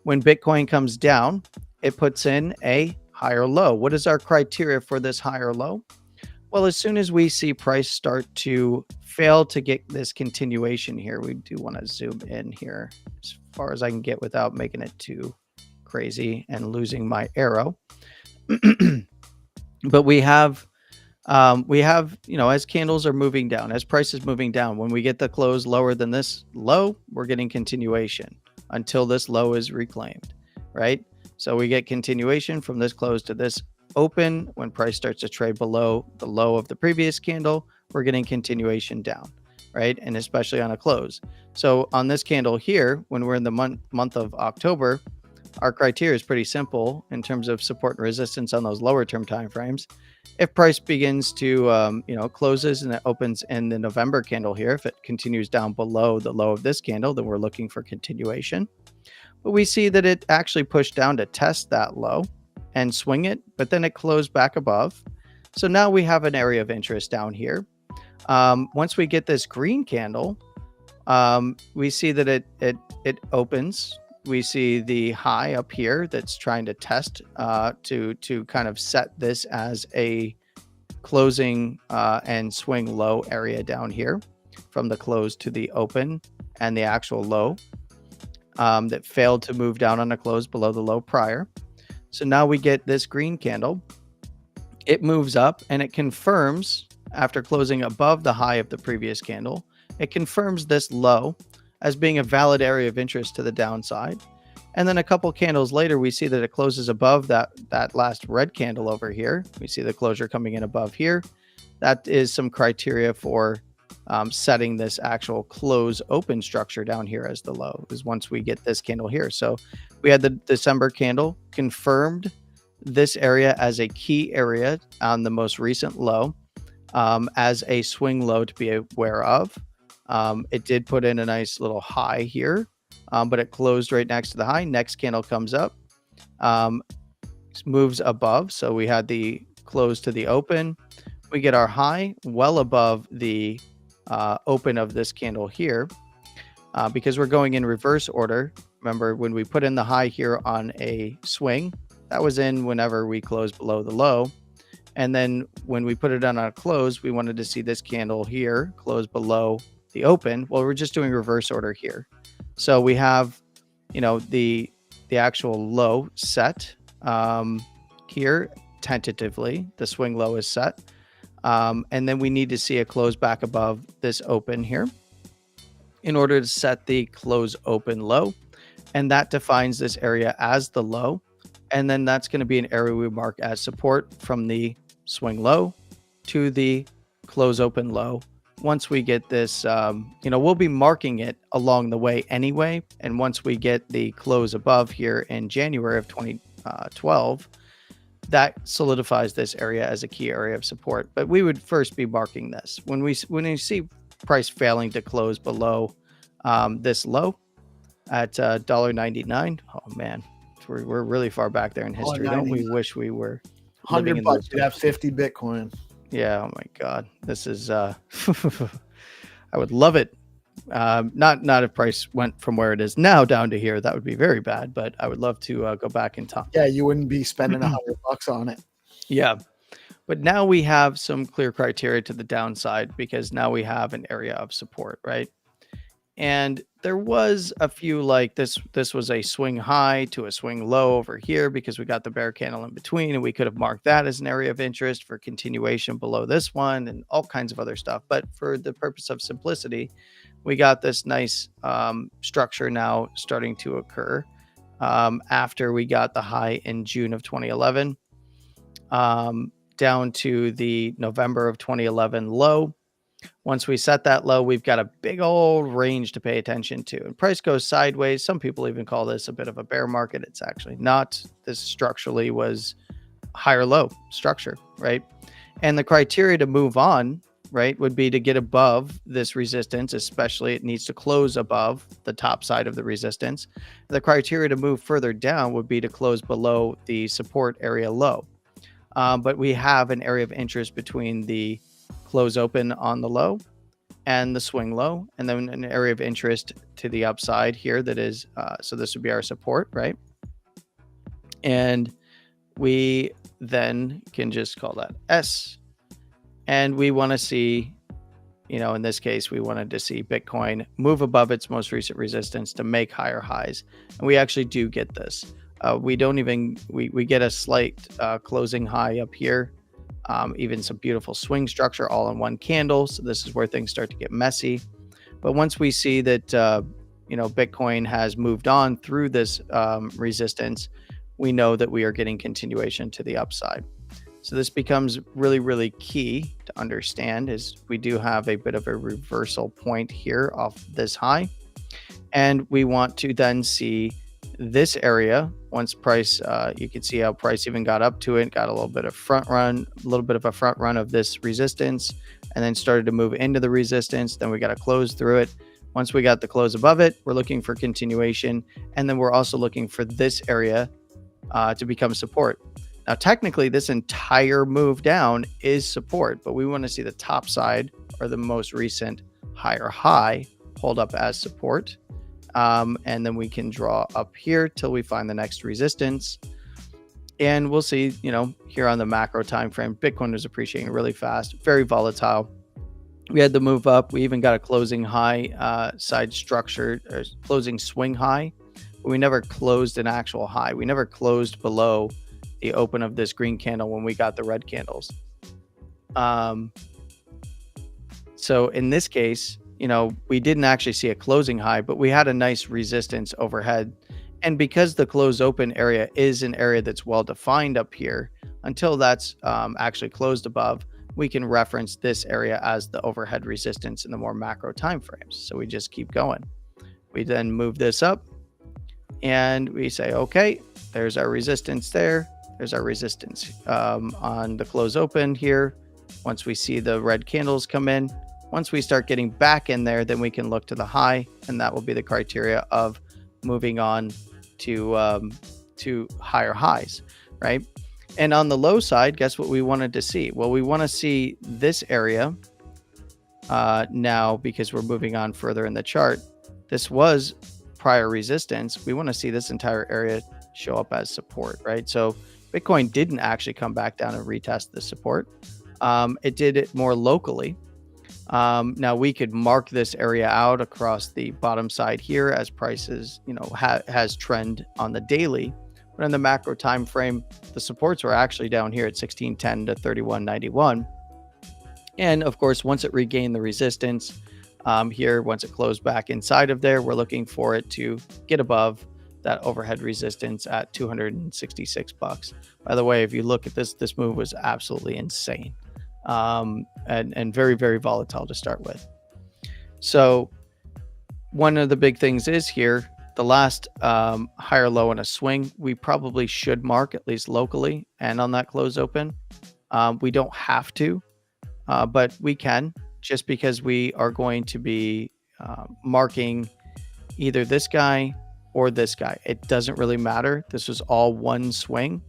When Bitcoin comes down, it puts in a higher low. What is our criteria for this higher low? Well, as soon as we see price start to fail to get this continuation here, we do want to zoom in here as far as I can get without making it too crazy and losing my arrow. But we have, as candles are moving down, as price is moving down, when we get the close lower than this low, we're getting continuation until this low is reclaimed, right? So we get continuation from this close to this open. When price starts to trade below the low of the previous candle, we're getting continuation down, right? And especially on a close. So on this candle here, when we're in the month of October, our criteria is pretty simple in terms of support and resistance on those lower term time frames. If price begins to closes and it opens in the November candle here, if it continues down below the low of this candle, then we're looking for continuation. But we see that it actually pushed down to test that low and swing it, but then it closed back above. So now we have an area of interest down here. Once we get this green candle, we see that it opens. We see the high up here that's trying to test to kind of set this as a closing and swing low area down here from the close to the open and the actual low that failed to move down on a close below the low prior. So now we get this green candle. It moves up and it confirms, after closing above the high of the previous candle, it confirms this low as being a valid area of interest to the downside. And then a couple candles later, we see that it closes above that last red candle over here. We see the closure coming in above here. That is some criteria for setting this actual close open structure down here as the low, is once we get this candle here. So we had the December candle confirmed this area as a key area on the most recent low, as a swing low to be aware of. It did put in a nice little high here, but it closed right next to the high. Next candle comes up, moves above. So we had the close to the open. We get our high well above the open of this candle here, because we're going in reverse order. Remember, when we put in the high here on a swing, that was in whenever we closed below the low. And then when we put it on a close, we wanted to see this candle here close below the open. Well, we're just doing reverse order here. So we have, the actual low set here tentatively. The swing low is set. And then we need to see a close back above this open here in order to set the close open low. And that defines this area as the low. And then that's going to be an area we mark as support from the swing low to the close open low. Once we get this, we'll be marking it along the way anyway. And once we get the close above here in January of 2012, that solidifies this area as a key area of support. But we would first be marking this. When we see price failing to close below this low at $1.99, oh man, we're really far back there in history. Don't we wish we were $100 you'd have 50 Bitcoin. Yeah, oh my God. This is I would love it. Not if price went from where it is now down to here. That would be very bad, but I would love to go back in time. Yeah, you wouldn't be spending $100 on it. Yeah. But now we have some clear criteria to the downside, because now we have an area of support, right? And there was a few like this was a swing high to a swing low over here, because we got the bear candle in between, and we could have marked that as an area of interest for continuation below this one and all kinds of other stuff. But for the purpose of simplicity, we got this nice structure now starting to occur after we got the high in June of 2011 down to the November of 2011 low. Once we set that low, we've got a big old range to pay attention to. And price goes sideways. Some people even call this a bit of a bear market. It's actually not. This structurally was higher low structure, right? And the criteria to move on, right, would be to get above this resistance, especially it needs to close above the top side of the resistance. The criteria to move further down would be to close below the support area low. But we have an area of interest between the close open on the low and the swing low, and then an area of interest to the upside here that is, so this would be our support, right? And we then can just call that S. And we want to see, in this case, we wanted to see Bitcoin move above its most recent resistance to make higher highs. And we actually do get this. We get a slight closing high up here, even some beautiful swing structure all in one candle. So this is where things start to get messy. But once we see that, Bitcoin has moved on through this resistance, we know that we are getting continuation to the upside. So this becomes really, really key to understand, is we do have a bit of a reversal point here off this high. And we want to then see this area. Once price, you can see how price even got up to it, got a little bit of a front run of this resistance, and then started to move into the resistance. Then we got to close through it. Once we got the close above it, we're looking for continuation. And then we're also looking for this area to become support. Now, technically, this entire move down is support, but we want to see the top side or the most recent higher high hold up as support. And then we can draw up here till we find the next resistance. And we'll see, here on the macro time frame, Bitcoin was appreciating really fast, very volatile. We had to move up. We even got a closing high side structure, or closing swing high, but we never closed an actual high. We never closed below the open of this green candle when we got the red candles. So in this case, we didn't actually see a closing high, but we had a nice resistance overhead. And because the close open area is an area that's well defined up here, until that's actually closed above, we can reference this area as the overhead resistance in the more macro time frames. So we just keep going. We then move this up and we say, okay, there's our resistance there. There's our resistance on the close open here. Once we see the red candles come in, once we start getting back in there, then we can look to the high, and that will be the criteria of moving on to higher highs, right? And on the low side, guess what we wanted to see? Well, we want to see this area now, because we're moving on further in the chart. This was prior resistance. We want to see this entire area show up as support, right? So Bitcoin didn't actually come back down and retest the support. It did it more locally. Now we could mark this area out across the bottom side here as prices, has trend on the daily. But in the macro time frame, the supports were actually down here at 1610 to 3191. And of course, once it regained the resistance here, once it closed back inside of there, we're looking for it to get above that overhead resistance at $266. By the way, if you look at this move was absolutely insane. And very, very volatile to start with. So one of the big things is here, the last higher low in a swing, we probably should mark, at least locally, and on that close open. We don't have to, but we can, just because we are going to be marking either this guy or this guy. It doesn't really matter. This was all one swing.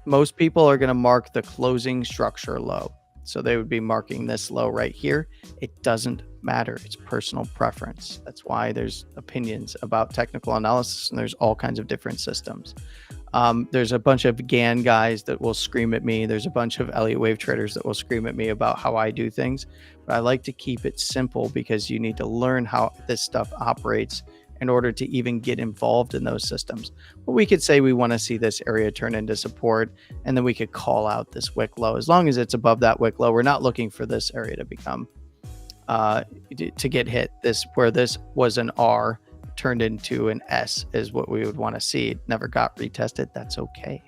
Most people are going to mark the closing structure low. So they would be marking this low right here. It doesn't matter. It's personal preference. That's why there's opinions about technical analysis, and there's all kinds of different systems. There's a bunch of GAN guys that will scream at me. There's a bunch of Elliott wave traders that will scream at me about how I do things. But I like to keep it simple, because you need to learn how this stuff operates in order to even get involved in those systems. But we could say we want to see this area turn into support, and then we could call out this wick low. As long as it's above that wick low, we're not looking for this area to become to get hit. This, where this was an R, turned into an S, is what we would want to see. It never got retested. That's okay.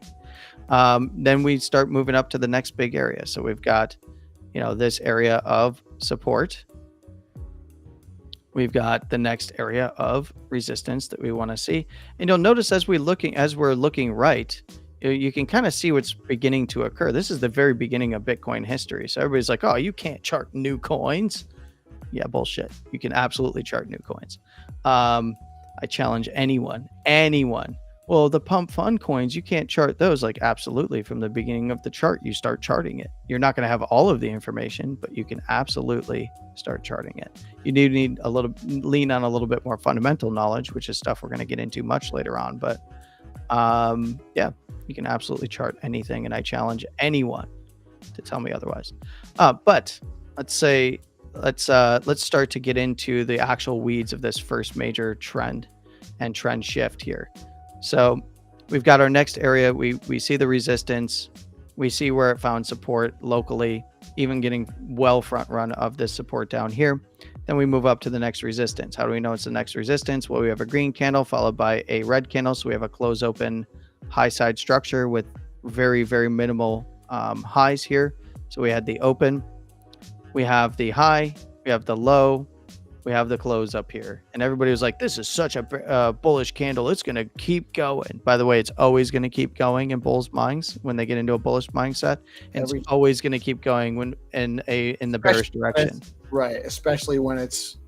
Then we start moving up to the next big area. So we've got, this area of support. We've got the next area of resistance that we want to see. And you'll notice as we're looking right, you can kind of see what's beginning to occur. This is the very beginning of Bitcoin history. So everybody's like, oh, you can't chart new coins. Yeah, bullshit. You can absolutely chart new coins. I challenge anyone. Well, the pump fund coins, you can't chart those. Like, absolutely. From the beginning of the chart, you start charting it. You're not going to have all of the information, but you can absolutely start charting it. You do need lean on a little bit more fundamental knowledge, which is stuff we're going to get into much later on. But yeah, you can absolutely chart anything, and I challenge anyone to tell me otherwise. But let's start to get into the actual weeds of this first major trend and trend shift here. So we've got our next area. We see the resistance. We see where it found support locally, even getting well front run of this support down here. Then we move up to the next resistance. How do we know it's the next resistance? Well, we have a green candle followed by a red candle. So we have a close open high side structure with very, very minimal highs here. So we had the open, we have the high, we have the low, we have the close up here. And everybody was like, this is such a bullish candle. It's going to keep going. By the way, it's always going to keep going in bulls minds when they get into a bullish mindset. And it's always going to keep going when in the bearish direction. Right. Especially when it's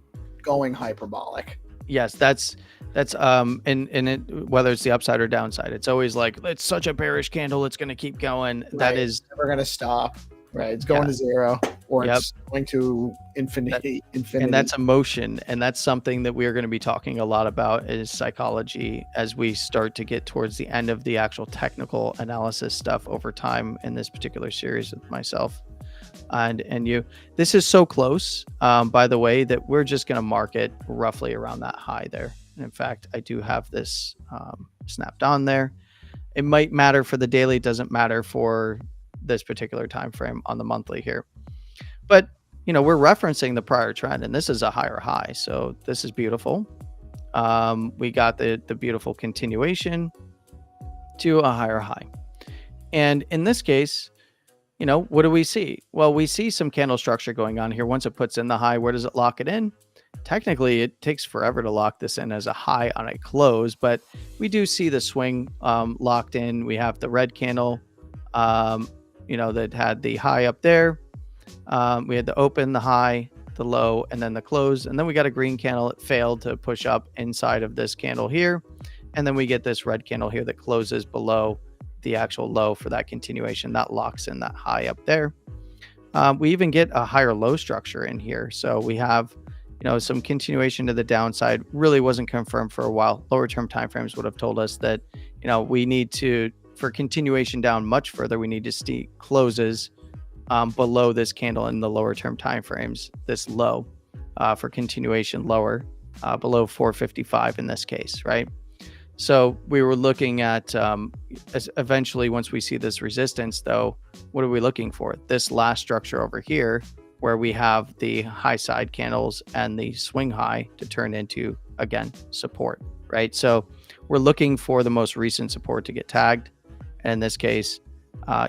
going hyperbolic. Yes, that's and whether it's the upside or downside, it's always like, it's such a bearish candle. It's going to keep going. Right. That is never going to stop. Right. It's going to zero. or Yep. it's going to infinity. And that's emotion, and that's something that we are going to be talking a lot about is psychology as we start to get towards the end of the actual technical analysis stuff over time in this particular series with myself and you. This is so close, by the way, that we're just going to mark it roughly around that high there. And in fact, I do have this snapped on there. It might matter for the daily, it doesn't matter for this particular time frame on the monthly here, but we're referencing the prior trend, and this is a higher high. So this is beautiful. We got the beautiful continuation to a higher high. And in this case, what do we see? Well, we see some candle structure going on here. Once it puts in the high, where does it lock it in? Technically, it takes forever to lock this in as a high on a close, but we do see the swing locked in. We have the red candle, that had the high up there. We had the open, the high, the low, and then the close. And then we got a green candle. It failed to push up inside of this candle here. And then we get this red candle here that closes below the actual low for that continuation. That locks in that high up there. We even get a higher low structure in here. So we have, some continuation to the downside. Really wasn't confirmed for a while. Lower term timeframes would have told us that, we need to, for continuation down much further, we need to see closes below this candle in the lower term timeframes, this low for continuation lower, below 455 in this case, right? So we were looking at eventually, once we see this resistance, though, what are we looking for? This last structure over here, where we have the high side candles and the swing high to turn into, again, support, right? So we're looking for the most recent support to get tagged. And in this case,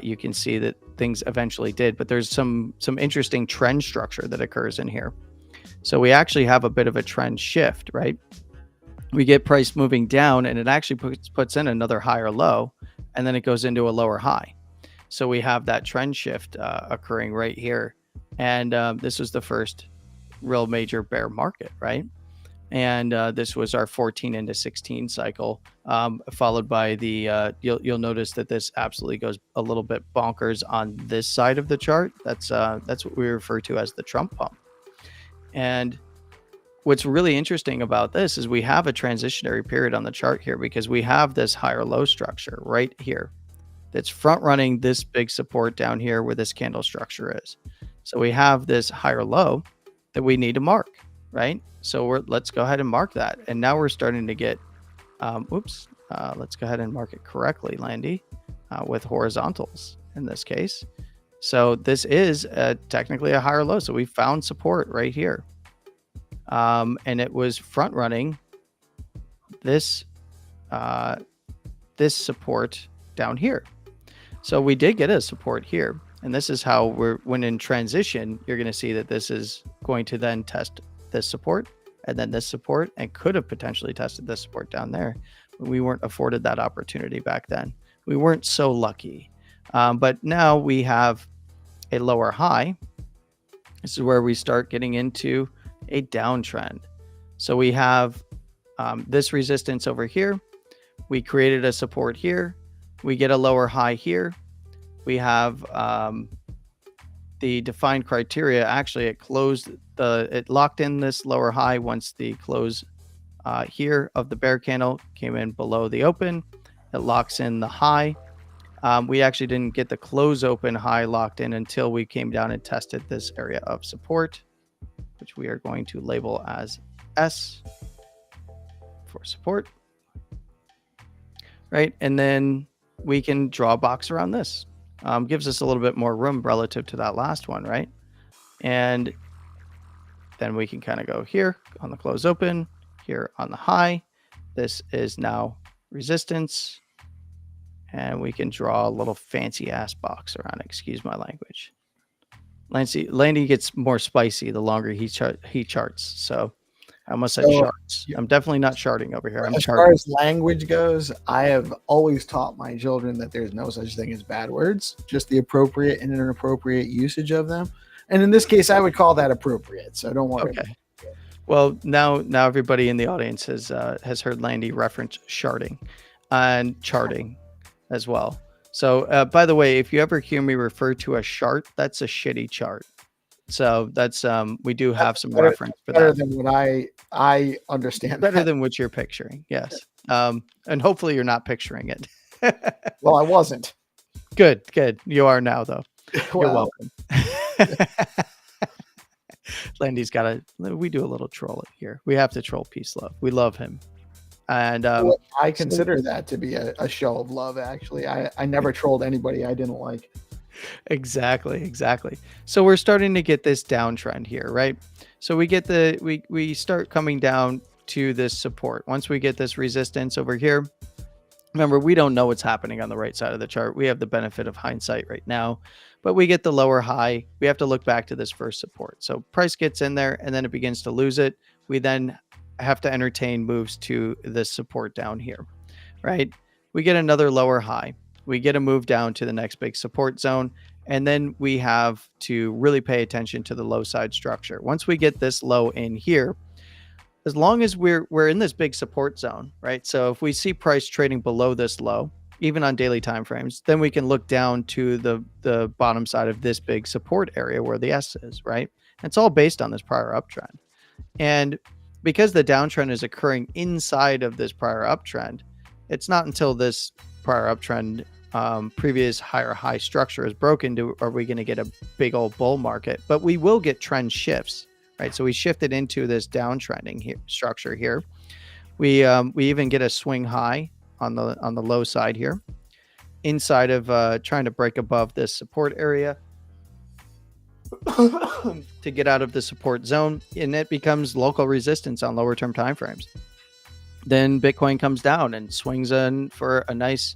you can see that things eventually did, but there's some interesting trend structure that occurs in here. So we actually have a bit of a trend shift, right? We get price moving down, and it actually puts in another higher low, and then it goes into a lower high. So we have that trend shift occurring right here. And this was the first real major bear market, right? And this was our 14 into 16 cycle, followed by the you'll notice that this absolutely goes a little bit bonkers on this side of the chart. That's what we refer to as the Trump pump. And what's really interesting about this is we have a transitionary period on the chart here, because we have this higher low structure right here that's front running this big support down here where this candle structure is. So we have this higher low that we need to mark, right? So let's go ahead and mark that. And now we're starting to get, let's go ahead and mark it correctly, Landy, with horizontals in this case. So this is technically a higher low. So we found support right here. And it was front running this support down here. So we did get a support here. And this is how when in transition, you're going to see that this is going to then test this support and then this support, and could have potentially tested this support down there. We weren't afforded that opportunity back then. We weren't so lucky. But now we have a lower high. This is where we start getting into a downtrend. So we have this resistance over here. We created a support here. We get a lower high here. We have the defined criteria. Actually, it locked in this lower high once the close here of the bear candle came in below the open. It locks in the high. We actually didn't get the close open high locked in until we came down and tested this area of support, which we are going to label as S for support, right? And then we can draw a box around this. Gives us a little bit more room relative to that last one, right? And then we can kind of go here on the close open, here on the high. This is now resistance. And we can draw a little fancy ass box around it. Excuse my language. Landy gets more spicy the longer he charts. So I almost said charts. I'm definitely not charting over here. I'm as charting. far as language goes, I have always taught my children that there's no such thing as bad words, just the appropriate and inappropriate usage of them. And in this case, I would call that appropriate. So don't worry. Okay. Well, now everybody in the audience has heard Landy reference sharding and charting as well. So by the way, if you ever hear me refer to a chart, that's a shitty chart. So that's we do have some better, reference for better that. than what I understand. Better that. than what you're picturing. Yes. And hopefully you're not picturing it. Well, I wasn't. Good. You are now, though. You're Well, welcome. Landy's we do a little trolling here. We have to troll Peace Love. We love him. And I consider that to be a show of love, actually. I never trolled anybody I didn't like. Exactly. So we're starting to get this downtrend here, right? So we get we start coming down to this support. Once we get this resistance over here, remember, we don't know what's happening on the right side of the chart. We have the benefit of hindsight right now, but we get the lower high. We have to look back to this first support. So price gets in there and then it begins to lose it. We then have to entertain moves to this support down here, right? We get another lower high. We get a move down to the next big support zone. And then we have to really pay attention to the low side structure. Once we get this low in here, as long as we're in this big support zone, right? So if we see price trading below this low, even on daily time frames, then we can look down to the bottom side of this big support area where the S is, right? And it's all based on this prior uptrend. And because the downtrend is occurring inside of this prior uptrend, it's not until this prior uptrend previous higher high structure is broken are we going to get a big old bull market. But we will get trend shifts. Right, so we shifted into this downtrending structure here. We even get a swing high on the low side here, inside of trying to break above this support area to get out of the support zone, and it becomes local resistance on lower term timeframes. Then Bitcoin comes down and swings in for a nice.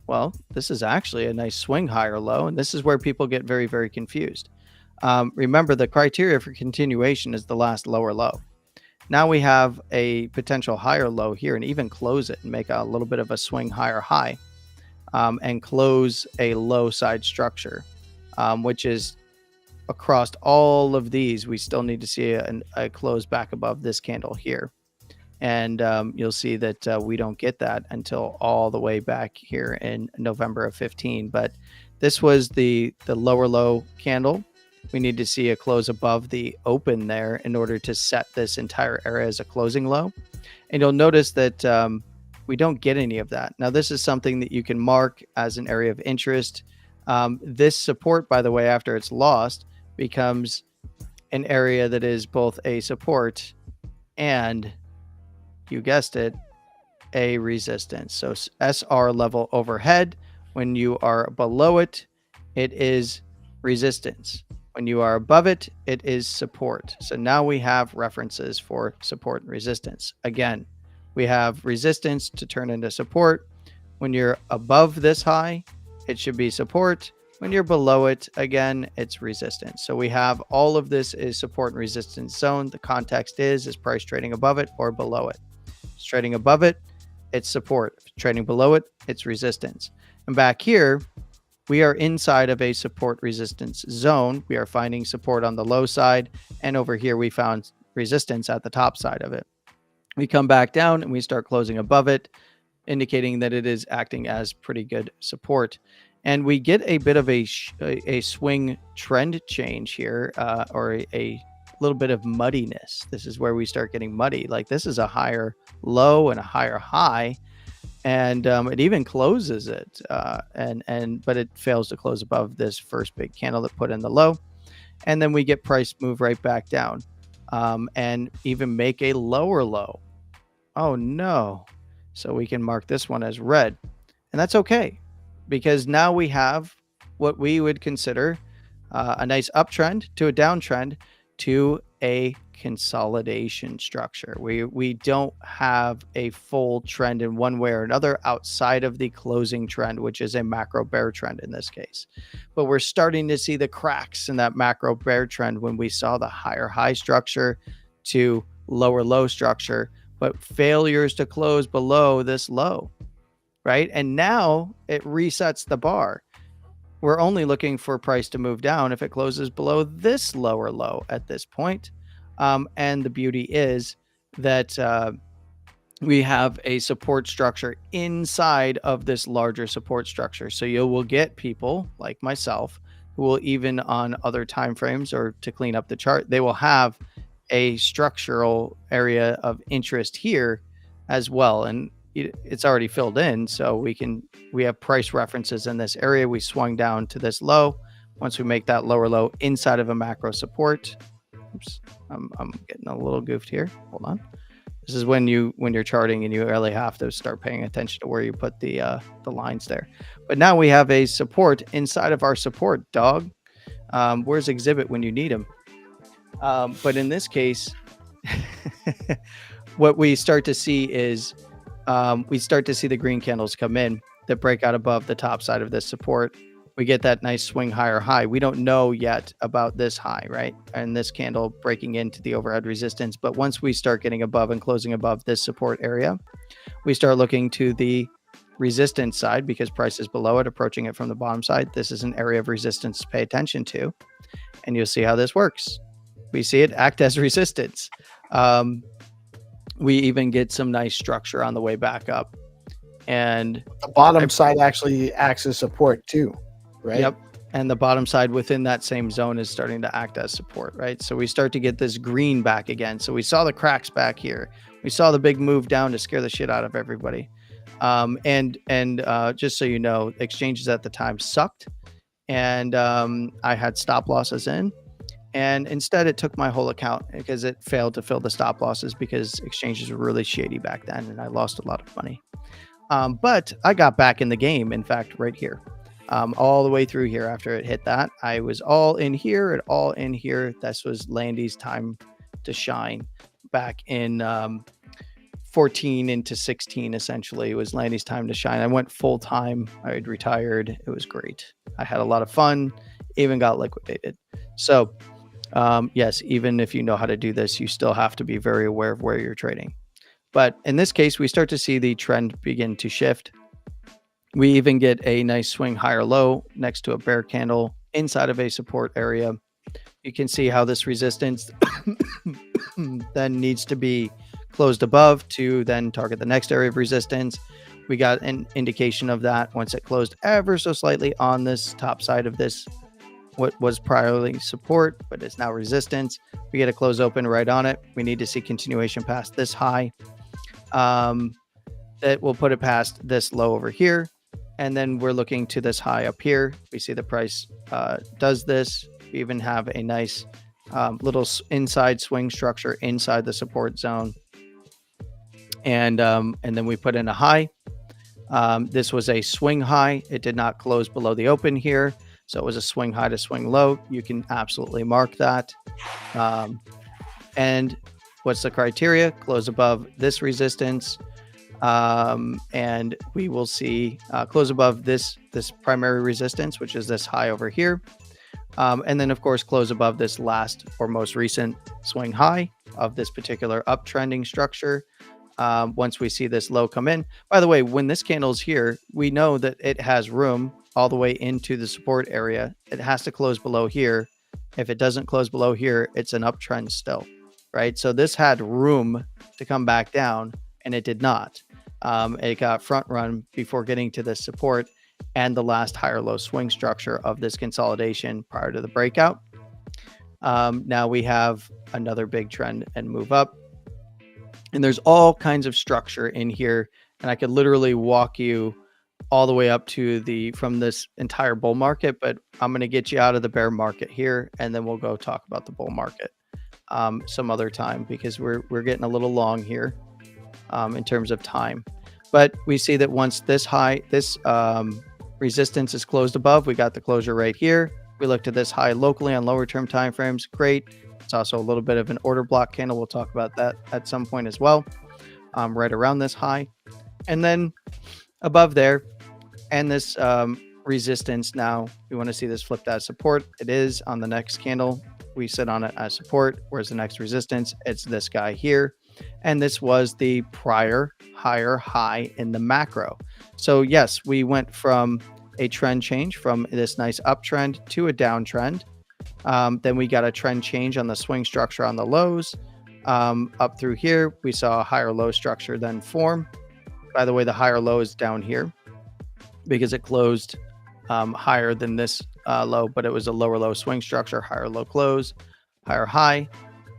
Well, this is actually a nice swing higher low, and this is where people get very, very confused. Remember, the criteria for continuation is the last lower low. Now we have a potential higher low here and even close it and make a little bit of a swing higher high and close a low side structure, which is across all of these. We still need to see a close back above this candle here. And you'll see that we don't get that until all the way back here in November of 15. But this was the lower low candle. We need to see a close above the open there in order to set this entire area as a closing low. And you'll notice that we don't get any of that. Now, this is something that you can mark as an area of interest. This support, by the way, after it's lost, becomes an area that is both a support and, you guessed it, a resistance. So SR level overhead, when you are below it, it is resistance. When you are above it, it is support. So now we have references for support and resistance. Again, we have resistance to turn into support. When you're above this high, it should be support. When you're below it, again, it's resistance. So we have all of this is support and resistance zone. The context is price trading above it or below it. If it's trading above it, it's support. If it's trading below it, it's resistance. And back here, we are inside of a support resistance zone. We are finding support on the low side. And over here, we found resistance at the top side of it. We come back down and we start closing above it, indicating that it is acting as pretty good support. And we get a bit of a swing trend change here, or a little bit of muddiness. This is where we start getting muddy. Like this is a higher low and a higher high. And it even closes it, but it fails to close above this first big candle that put in the low. And then we get price move right back down and even make a lower low. Oh, no. So we can mark this one as red. And that's okay, because now we have what we would consider a nice uptrend to a downtrend to a consolidation structure. We don't have a full trend in one way or another outside of the closing trend, which is a macro bear trend in this case. But we're starting to see the cracks in that macro bear trend when we saw the higher high structure to lower low structure, but failures to close below this low, right? And now it resets the bar. We're only looking for price to move down if it closes below this lower low at this point. And the beauty is that we have a support structure inside of this larger support structure. So you will get people like myself who will, even on other time frames or to clean up the chart, they will have a structural area of interest here as well. And it's already filled in, so we have price references in this area. We swung down to this low. Once we make that lower low inside of a macro support, oops, I'm getting a little goofed here. Hold on. This is when you're charting and you really have to start paying attention to where you put the lines there. But now we have a support inside of our support, dog. Where's exhibit when you need him? But in this case, what we start to see is we start to see the green candles come in that break out above the top side of this support. We get that nice swing higher high. We don't know yet about this high, right? And this candle breaking into the overhead resistance. But once we start getting above and closing above this support area, we start looking to the resistance side because price is below it, approaching it from the bottom side. This is an area of resistance to pay attention to. And you'll see how this works. We see it act as resistance. We even get some nice structure on the way back up. And the bottom side actually acts as support too, right? Yep. And the bottom side within that same zone is starting to act as support, right? So we start to get this green back again. So we saw the cracks back here. We saw the big move down to scare the shit out of everybody. And just so you know, exchanges at the time sucked. And I had stop losses in. And instead, it took my whole account because it failed to fill the stop losses because exchanges were really shady back then. And I lost a lot of money. But I got back in the game, in fact, right here. All the way through here after it hit that. I was all in here and all in here. This was Landy's time to shine back in 14 into 16, essentially. It was Landy's time to shine. I went full time. I had retired. It was great. I had a lot of fun, even got liquidated. So, yes, even if you know how to do this, you still have to be very aware of where you're trading. But in this case, we start to see the trend begin to shift. We even get a nice swing higher low next to a bear candle inside of a support area. You can see how this resistance then needs to be closed above to then target the next area of resistance. We got an indication of that once it closed ever so slightly on this top side of this, what was priorly support, but is now resistance. We get a close open right on it. We need to see continuation past this high. That will put it past this low over here. And then we're looking to this high up here. We see the price does this. We even have a nice little inside swing structure inside the support zone. And then we put in a high. This was a swing high. It did not close below the open here. So it was a swing high to swing low. You can absolutely mark that. And what's the criteria? Close above this resistance. And we will see close above this primary resistance, which is this high over here. And then, of course, close above this last or most recent swing high of this particular uptrending structure. Once we see this low come in. By the way, when this candle is here, we know that it has room all the way into the support area. It has to close below here. If it doesn't close below here, it's an uptrend still, right? So this had room to come back down, and it did not. It got front run before getting to the support and the last higher low swing structure of this consolidation prior to the breakout. Now we have another big trend and move up. And there's all kinds of structure in here. And I could literally walk you all the way up to from this entire bull market, but I'm going to get you out of the bear market here. And then we'll go talk about the bull market some other time because we're getting a little long here in terms of time. But we see that once this high, this resistance is closed above, we got the closure right here. We looked at this high locally on lower term timeframes. Great. It's also a little bit of an order block candle. We'll talk about that at some point as well. Right around this high. And then above there and this resistance, now we want to see this flipped as support. It is on the next candle. We sit on it as support. Where's the next resistance? It's this guy here. And this was the prior higher high in the macro. So yes, we went from a trend change from this nice uptrend to a downtrend. Then we got a trend change on the swing structure on the lows. Up through here, we saw a higher low structure then form. By the way, the higher low is down here because it closed higher than this low, but it was a lower low swing structure, higher low close, higher high,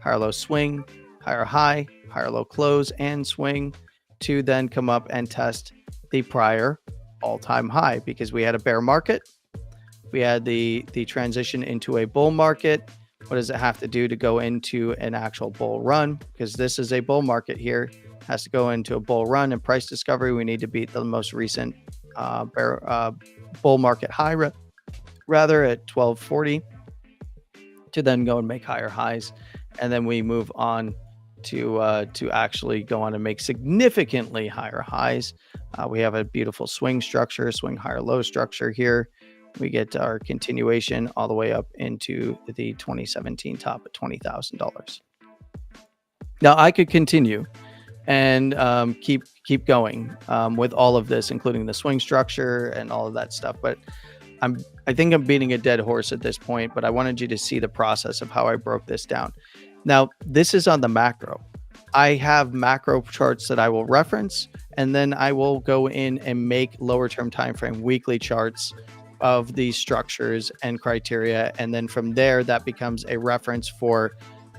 higher low swing, higher high, higher low close, and swing to then come up and test the prior all-time high, because we had a bear market. We had the transition into a bull market. What does it have to do to go into an actual bull run? Because this is a bull market here. It has to go into a bull run and price discovery. We need to beat the most recent bull market high rather at 1240 to then go and make higher highs. And then we move on to actually go on and make significantly higher highs. We have a beautiful swing structure, swing higher low structure here. We get our continuation all the way up into the 2017 top at $20,000. Now I could continue and keep going with all of this, including the swing structure and all of that stuff. But I think I'm beating a dead horse at this point, but I wanted you to see the process of how I broke this down. Now, this is on the macro. I have macro charts that I will reference, and then I will go in and make lower term time frame weekly charts of these structures and criteria. And then from there, that becomes a reference for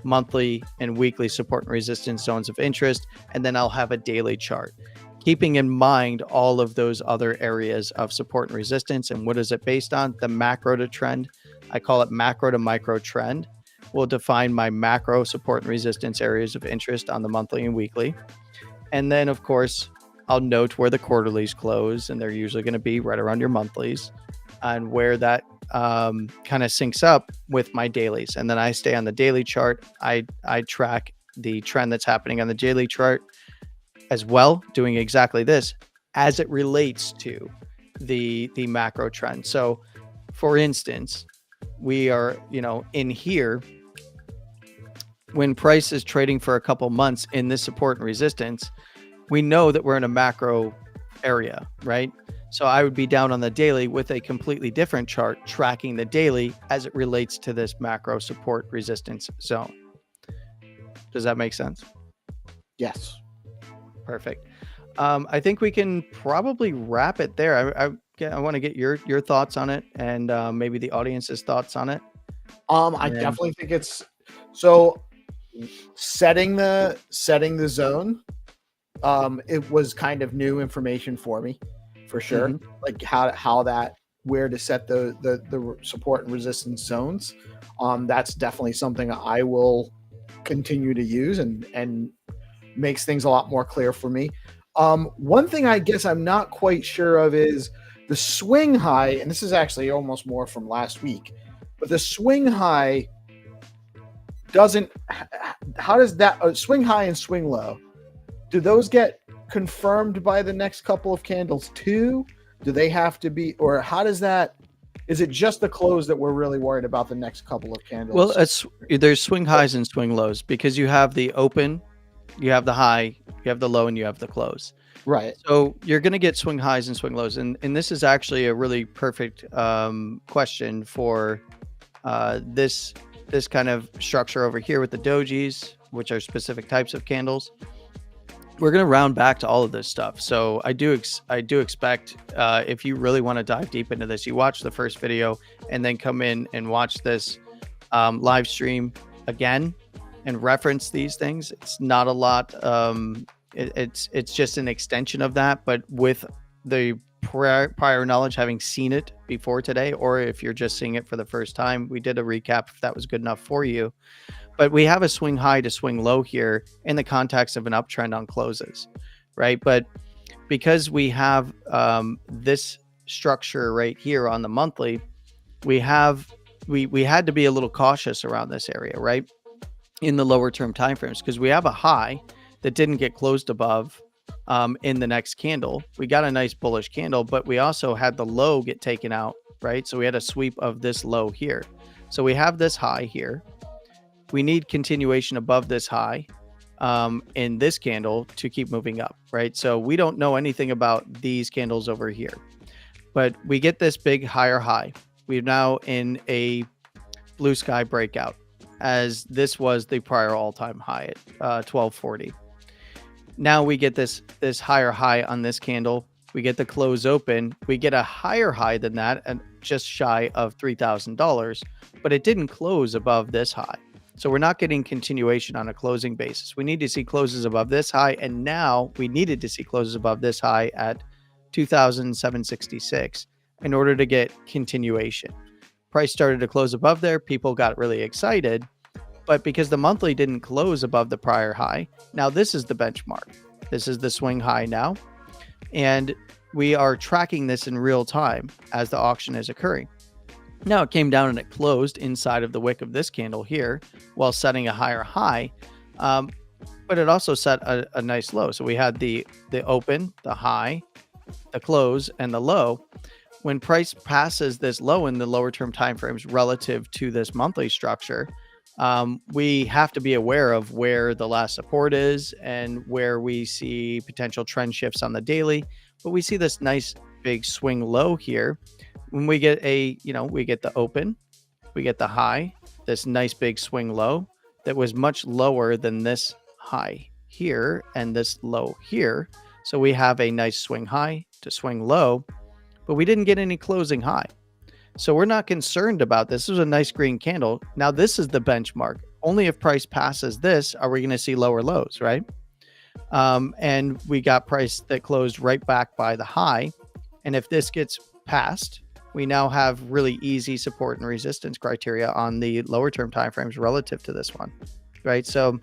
monthly and weekly support and resistance zones of interest. And then I'll have a daily chart, keeping in mind all of those other areas of support and resistance. And what is it based on? The macro to trend. I call it macro to micro trend. Will define my macro support and resistance areas of interest on the monthly and weekly. And then, of course, I'll note where the quarterlies close, and they're usually going to be right around your monthlies, and where that kind of syncs up with my dailies. And then I stay on the daily chart. I track the trend that's happening on the daily chart as well, doing exactly this as it relates to the macro trend. So, for instance, we are, in here, when price is trading for a couple months in this support and resistance, we know that we're in a macro area, right? So I would be down on the daily with a completely different chart tracking the daily as it relates to this macro support resistance zone. Does that make sense? Yes. Perfect. I think we can probably wrap it there. I want to get your thoughts on it, and maybe the audience's thoughts on it. I definitely think it's so setting the zone. It was kind of new information for me, for sure. Mm-hmm. Like where to set the support and resistance zones. That's definitely something I will continue to use and makes things a lot more clear for me. One thing I guess I'm not quite sure of is the swing high, and this is actually almost more from last week, but the swing high how does that swing high and swing low, do those get confirmed by the next couple of candles too? Do they have to be, or how does that, is it just the close that we're really worried about the next couple of candles? Well, there's swing highs and swing lows, because you have the open, you have the high, you have the low, and you have the close. Right. So you're going to get swing highs and swing lows. And this is actually a really perfect question for this kind of structure over here with the dojis, which are specific types of candles. We're going to round back to all of this stuff. So I do expect if you really want to dive deep into this, you watch the first video and then come in and watch this live stream again and reference these things. It's not a lot. It's just an extension of that, but with the prior knowledge, having seen it before today, or if you're just seeing it for the first time, we did a recap if that was good enough for you. But we have a swing high to swing low here in the context of an uptrend on closes, right? But because we have this structure right here on the monthly, we had to be a little cautious around this area, right? In the lower term timeframes, because we have a high that didn't get closed above in the next candle. We got a nice bullish candle, but we also had the low get taken out, right? So we had a sweep of this low here. So we have this high here. We need continuation above this high in this candle to keep moving up, right? So we don't know anything about these candles over here, but we get this big higher high. We're now in a blue sky breakout, as this was the prior all-time high at 1240. Now we get this higher high on this candle. We get the close open. We get a higher high than that, and just shy of $3,000, but it didn't close above this high. So we're not getting continuation on a closing basis. We need to see closes above this high, and now we needed to see closes above this high at 2,766 in order to get continuation. Price started to close above there. People got really excited, but because the monthly didn't close above the prior high, now this is the benchmark. This is the swing high now, and we are tracking this in real time as the auction is occurring. Now it came down and it closed inside of the wick of this candle here while setting a higher high, but it also set a nice low. So we had the open, the high, the close, and the low. When price passes this low in the lower term timeframes relative to this monthly structure, we have to be aware of where the last support is and where we see potential trend shifts on the daily. But we see this nice big swing low here. When we get we get the open, we get the high, this nice big swing low that was much lower than this high here and this low here. So we have a nice swing high to swing low, but we didn't get any closing high. So we're not concerned about this. This is a nice green candle. Now this is the benchmark. Only if price passes this are we going to see lower lows, right? And we got price that closed right back by the high. And if this gets passed, we now have really easy support and resistance criteria on the lower term timeframes relative to this one, right? So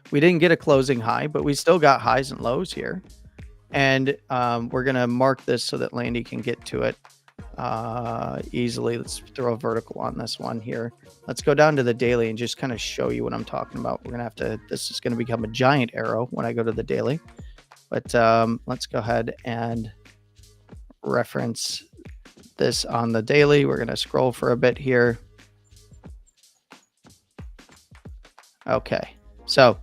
we didn't get a closing high, but we still got highs and lows here. And we're going to mark this so that Landy can get to it easily. Let's throw a vertical on this one here. Let's go down to the daily and just kind of show you what I'm talking about. We're going to have to, this is going to become a giant arrow when I go to the daily, but let's go ahead and reference this on the daily. We're going to scroll for a bit here. Okay. So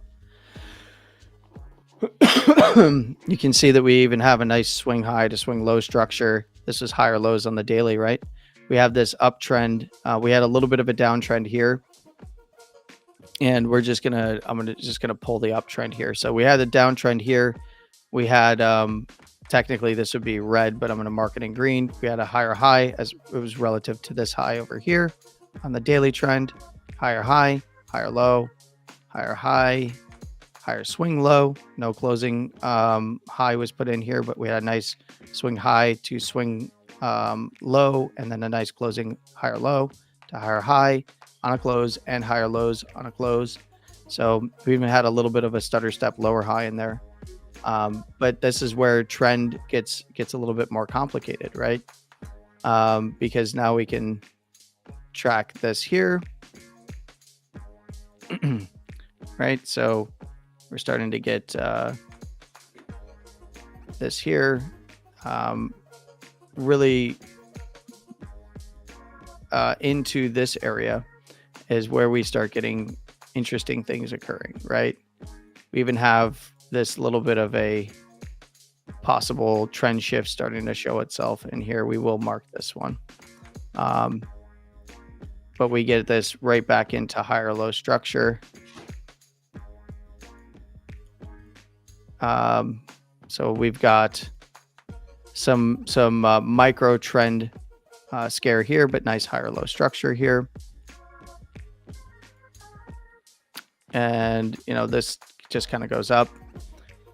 you can see that we even have a nice swing high to swing low structure. This is higher lows on the daily, right? We have this uptrend. We had a little bit of a downtrend here, and we're just gonna, I'm just gonna pull the uptrend here. So we had a downtrend here. We had, technically this would be red, but I'm gonna mark it in green. We had a higher high as it was relative to this high over here on the daily trend. Higher high, higher low, higher high, higher swing low. No closing high was put in here, but we had a nice swing high to swing low, and then a nice closing higher low to higher high on a close and higher lows on a close. So we even had a little bit of a stutter step lower high in there. But this is where trend gets a little bit more complicated, right? Because now we can track this here. Right, so we're starting to get this here. Really into this area is where we start getting interesting things occurring, right? We even have this little bit of a possible trend shift starting to show itself in here. We will mark this one. But we get this right back into higher low structure. So we've got some micro trend scare here, but nice higher low structure here. And this just kind of goes up.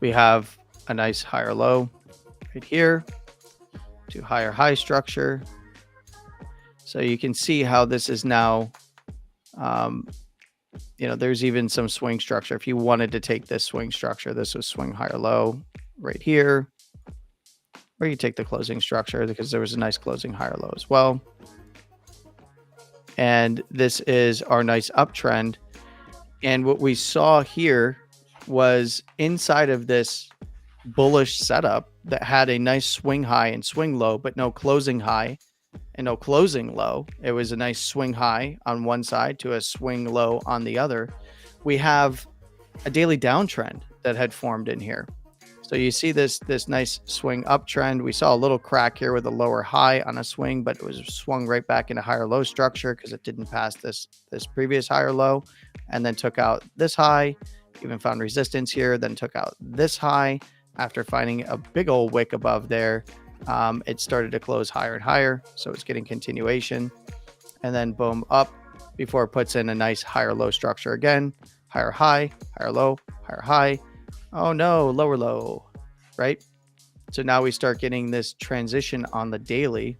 We have a nice higher low right here to higher high structure. So you can see how this is now, there's even some swing structure. If you wanted to take this swing structure, this was swing higher low right here, or you take the closing structure because there was a nice closing higher low as well. And this is our nice uptrend. And what we saw here was inside of this bullish setup that had a nice swing high and swing low, but no closing high and no closing low. It was a nice swing high on one side to a swing low on the other. We have a daily downtrend that had formed in here. So you see this nice swing uptrend. We saw a little crack here with a lower high on a swing, but it was swung right back into higher low structure because it didn't pass this previous higher low, and then took out this high, even found resistance here, then took out this high after finding a big old wick above there it started to close higher and higher. So it's getting continuation, and then boom, up before it puts in a nice higher low structure again, higher high, higher low, higher high. Oh no, lower low, right? So now we start getting this transition on the daily,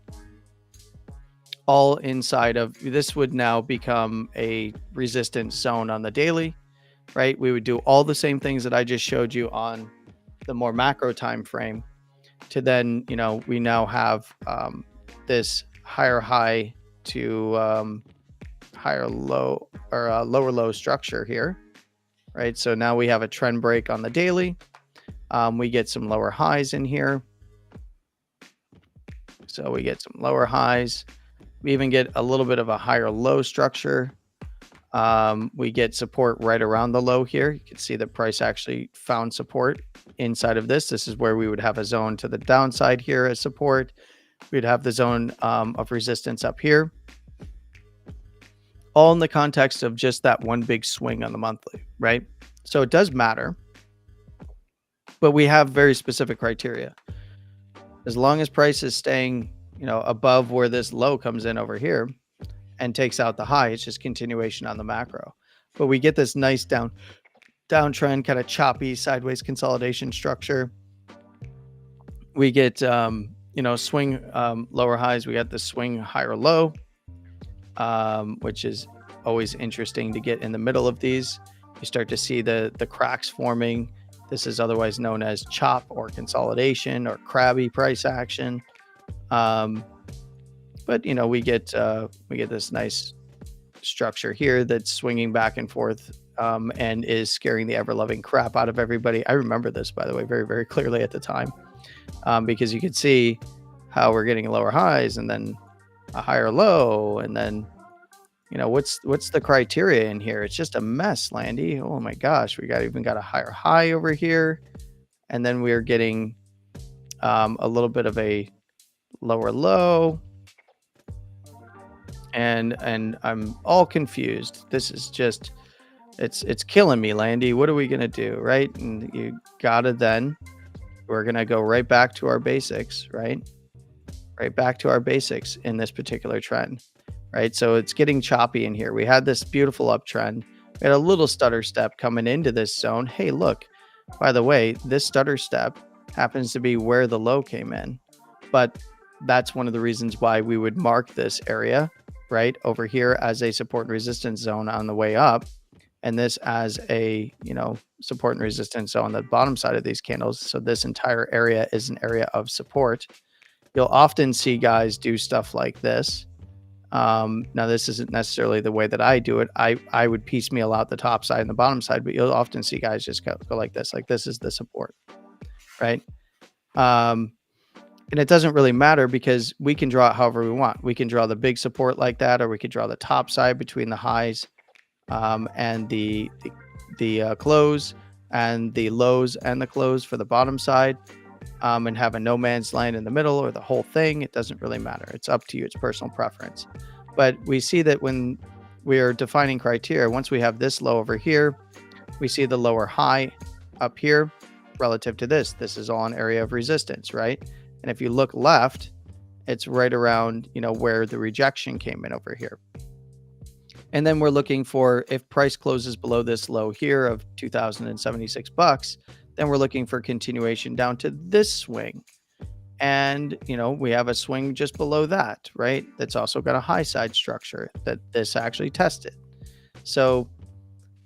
all inside of this would now become a resistance zone on the daily, right? We would do all the same things that I just showed you on the more macro time frame to then, we now have this higher high to higher low, or lower low structure here, right? So now we have a trend break on the daily. We get some lower highs in here. So we get some lower highs. We even get a little bit of a higher low structure. We get support right around the low here. You can see the price actually found support inside of this. This is where we would have a zone to the downside here as support. We'd have the zone of resistance up here. All in the context of just that one big swing on the monthly, right? So it does matter, but we have very specific criteria. As long as price is staying, above where this low comes in over here and takes out the high, it's just continuation on the macro. But we get this nice downtrend, kind of choppy sideways consolidation structure. We get, swing lower highs. We got the swing higher low, which is always interesting to get in the middle of these. You start to see the cracks forming. This is otherwise known as chop or consolidation or crabby price action. But we get this nice structure here that's swinging back and forth, and is scaring the ever-loving crap out of everybody. I remember this, by the way, very, very clearly at the time, because you could see how we're getting lower highs and then a higher low, and then what's the criteria in here? It's just a mess, Landy. Oh my gosh, we even got a higher high over here, and then we're getting a little bit of a lower low, and I'm all confused. This is just it's killing me, Landy. What are we gonna do, right? And we're gonna go right back to our basics, right back to our basics in this particular trend, right? So it's getting choppy in here. We had this beautiful uptrend. We had a little stutter step coming into this zone. Hey, look, by the way, this stutter step happens to be where the low came in, but that's one of the reasons why we would mark this area right over here as a support and resistance zone on the way up, and this as a support and resistance zone on the bottom side of these candles. So this entire area is an area of support. You'll often see guys do stuff like this. Now this isn't necessarily the way that I do it. I would piecemeal out the top side and the bottom side, but you'll often see guys just go like this is the support, right? And it doesn't really matter because we can draw it however we want. We can draw the big support like that, or we could draw the top side between the highs and the close, and the lows and the close for the bottom side, and have a no man's land in the middle, or the whole thing. It doesn't really matter. It's up to you. It's personal preference. But we see that when we're defining criteria, once we have this low over here, we see the lower high up here relative to this. This is all an area of resistance, right? And if you look left, it's right around, where the rejection came in over here. And then we're looking for, if price closes below this low here of $2,076, then we're looking for continuation down to this swing. And, we have a swing just below that, right? That's also got a high side structure that this actually tested. So,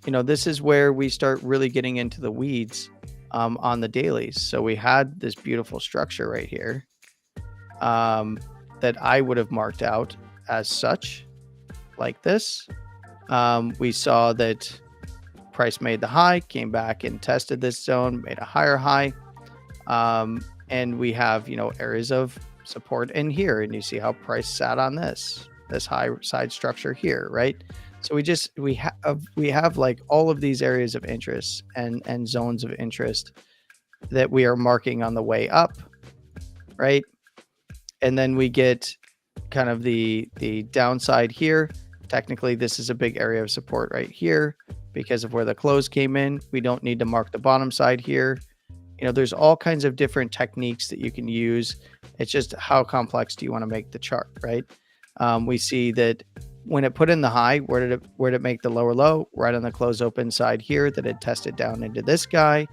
this is where we start really getting into the weeds on the dailies. So we had this beautiful structure right here that I would have marked out as such, like this. We saw that price made the high, came back and tested this zone, made a higher high. And we have, areas of support in here, and you see how price sat on this high side structure here, right? So we have like all of these areas of interest and zones of interest that we are marking on the way up, right? And then we get kind of the downside here. Technically, this is a big area of support right here because of where the close came in. We don't need to mark the bottom side here. there's all kinds of different techniques that you can use. It's just how complex do you want to make the chart, right? We see that when it put in the high, where did it make the lower low? Right on the close open side here that it tested down into this guy.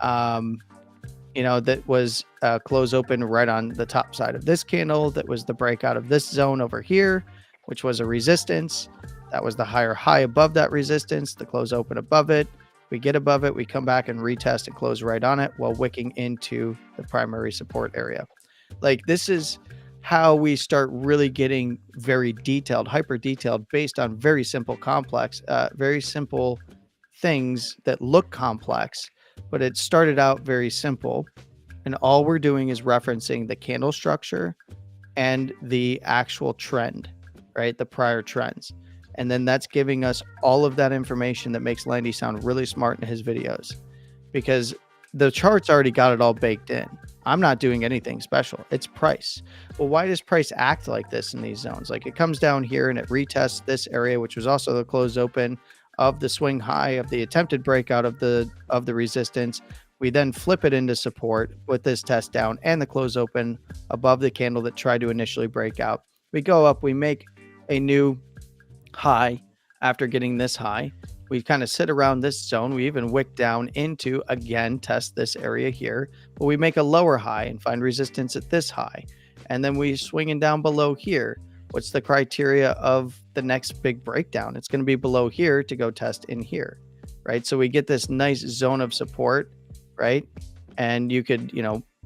That was close open right on the top side of this candle. That was the breakout of this zone over here, which was a resistance. That was the higher high above that resistance, the close open above it. We get above it, we come back and retest and close right on it while wicking into the primary support area. Like, this is how we start really getting very detailed, hyper detailed, based on very simple things that look complex, but it started out very simple. And all we're doing is referencing the candle structure and the actual trend, right? The prior trends. And then that's giving us all of that information that makes Landy sound really smart in his videos, because the chart's already got it all baked in. I'm not doing anything special. It's price. Well, why does price act like this in these zones? Like, it comes down here and it retests this area, which was also the close open of the swing high of the attempted breakout of the resistance. We then flip it into support with this test down and the close open above the candle that tried to initially break out. We go up, we make a new high after getting this high. We kind of sit around this zone. We even wick down into, again, test this area here, but we make a lower high and find resistance at this high. And then we swinging down below here. What's the criteria of the next big breakdown? It's going to be below here to go test in here, right? So we get this nice zone of support, right? And you could,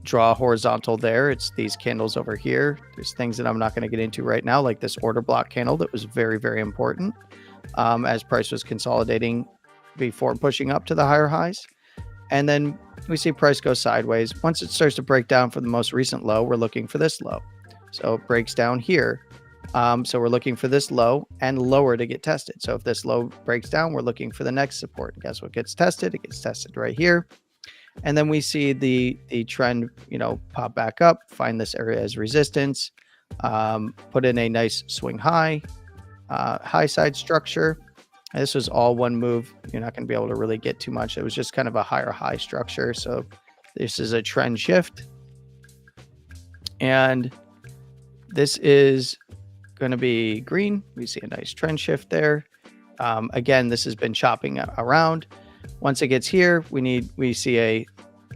draw a horizontal there. It's these candles over here. There's things that I'm not going to get into right now, like this order block candle that was very, very important as price was consolidating before pushing up to the higher highs. And then we see price go sideways. Once it starts to break down for the most recent low, we're looking for this low. So it breaks down here. So we're looking for this low and lower to get tested. So if this low breaks down, we're looking for the next support. And guess what gets tested? It gets tested right here. And then we see the trend, pop back up, find this area as resistance, put in a nice swing high, high side structure. And this was all one move. You're not going to be able to really get too much. It was just kind of a higher high structure. So this is a trend shift. And this is going to be green. We see a nice trend shift there. Again, this has been chopping around. Once it gets here, we see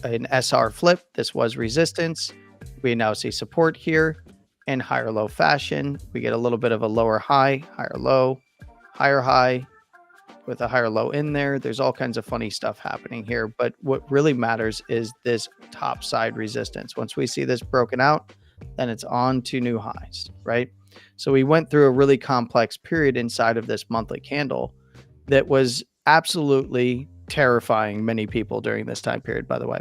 an SR flip. This was resistance. We now see support here in higher low fashion. We get a little bit of a lower high, higher low, higher high with a higher low in there. There's all kinds of funny stuff happening here. But what really matters is this top side resistance. Once we see this broken out, then it's on to new highs, right? So we went through a really complex period inside of this monthly candle that was absolutely terrifying many people during this time period, by the way.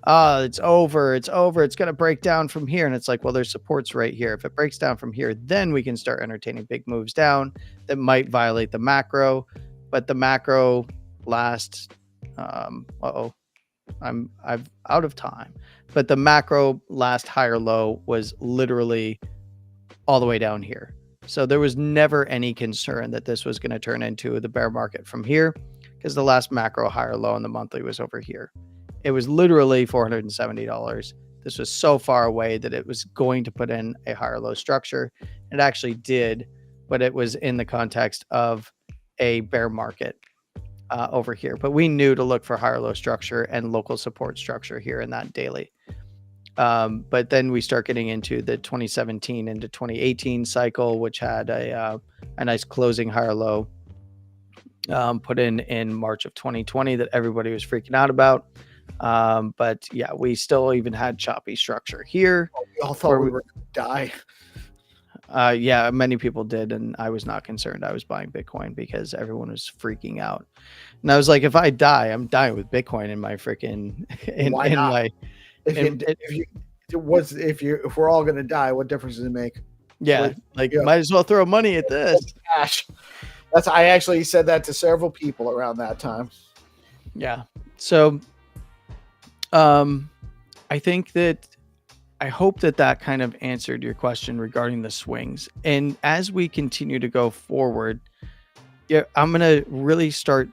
It's over. It's going to break down from here. And it's like, well, there's supports right here. If it breaks down from here, then we can start entertaining big moves down that might violate the macro. But the macro last, I'm out of time. But the macro last higher low was literally all the way down here. So there was never any concern that this was going to turn into the bear market from here, because the last macro higher low in the monthly was over here. It was literally $470. This was so far away that it was going to put in a higher low structure. It actually did, but it was in the context of a bear market over here. But we knew to look for higher low structure and local support structure here in that daily. But then we start getting into the 2017 into 2018 cycle, which had a nice closing higher low put in March of 2020 that everybody was freaking out about. But yeah, we still even had choppy structure here. We all thought we were going to die. Yeah, many people did, and I was not concerned. I was buying Bitcoin because everyone was freaking out, and I was like, if I die, I'm dying with Bitcoin in my freaking if we're all going to die, what difference does it make? Yeah, might as well throw money at this. Cash. I actually said that to several people around that time. Yeah. So, I think that I hope that kind of answered your question regarding the swings. And as we continue to go forward, I'm going to really start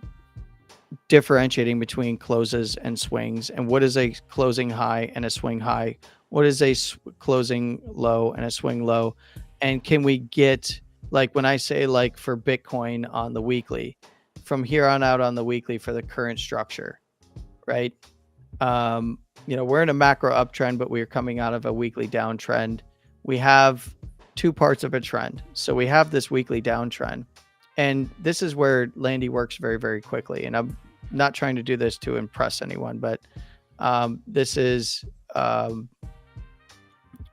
differentiating between closes and swings, and what is a closing high and a swing high, what is a closing low and a swing low, and can we get, like when I say like for Bitcoin on the weekly, from here on out on the weekly for the current structure, right? We're in a macro uptrend, but we're coming out of a weekly downtrend. We have two parts of a trend. So we have this weekly downtrend, and this is where Landy works very, very quickly. And I'm not trying to do this to impress anyone, but this is,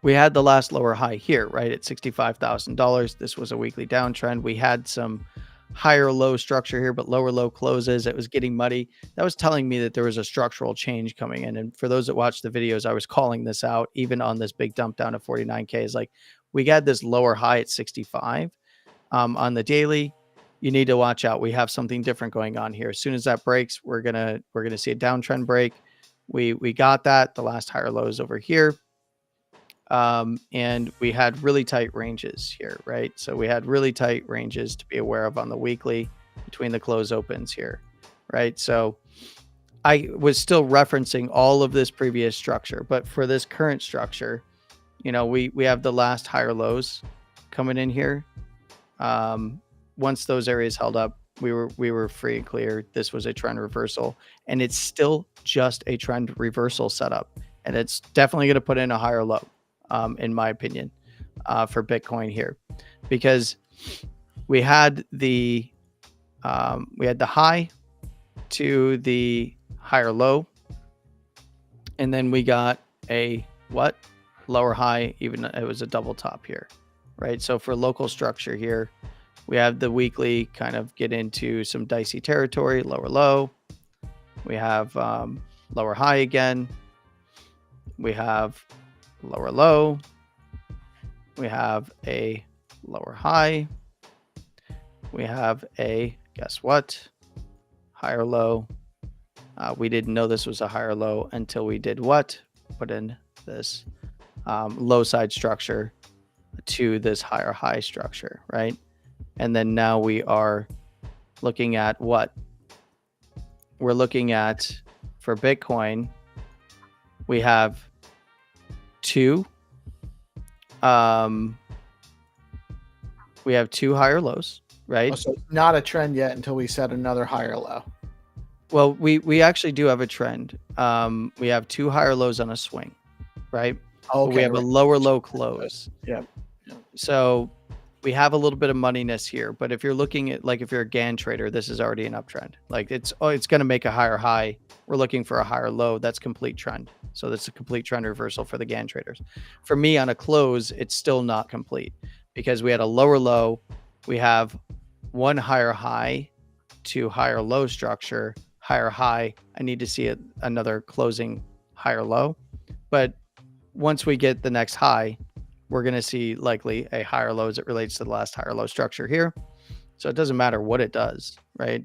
we had the last lower high here, right, at $65,000. This was a weekly downtrend. We had some higher low structure here, but lower low closes. It was getting muddy. That was telling me that there was a structural change coming in. And for those that watch the videos, I was calling this out even on this big dump down to 49K. Is like, we got this lower high at 65 on the daily. You need to watch out. We have something different going on here. As soon as that breaks, we're gonna see a downtrend break. We got that. The last higher lows over here. And we had really tight ranges here, right? So we had really tight ranges to be aware of on the weekly between the close opens here, right? So I was still referencing all of this previous structure, but for this current structure, we have the last higher lows coming in here. Once those areas held up, we were free and clear. This was a trend reversal, and it's still just a trend reversal setup, and it's definitely going to put in a higher low. In my opinion, for Bitcoin here, because we had the high to the higher low, and then we got a lower high, even it was a double top here, right? So for local structure here, we have the weekly kind of get into some dicey territory, lower low. We have lower high again. We have lower low. We have a lower high. We have a, guess what? Higher low. We didn't know this was a higher low until we did what? Put in this low side structure to this higher high structure, right? And then now we are looking at what? We're looking at, for Bitcoin, we have two higher lows, right? Oh, so not a trend yet until we set another higher low. Well, we actually do have a trend. We have two higher lows on a swing, right? Okay, we have a lower low close. Yeah. So we have a little bit of moneyness here, but if you're looking at, like, if you're a GAN trader, this is already an uptrend. Like it's going to make a higher high. We're looking for a higher low. That's complete trend. So that's a complete trend reversal for the GAN traders. For me on a close, it's still not complete because we had a lower low. We have one higher high to higher low structure, higher high. I need to see another closing higher low. But once we get the next high, we're going to see likely a higher low as it relates to the last higher low structure here. So it doesn't matter what it does, right?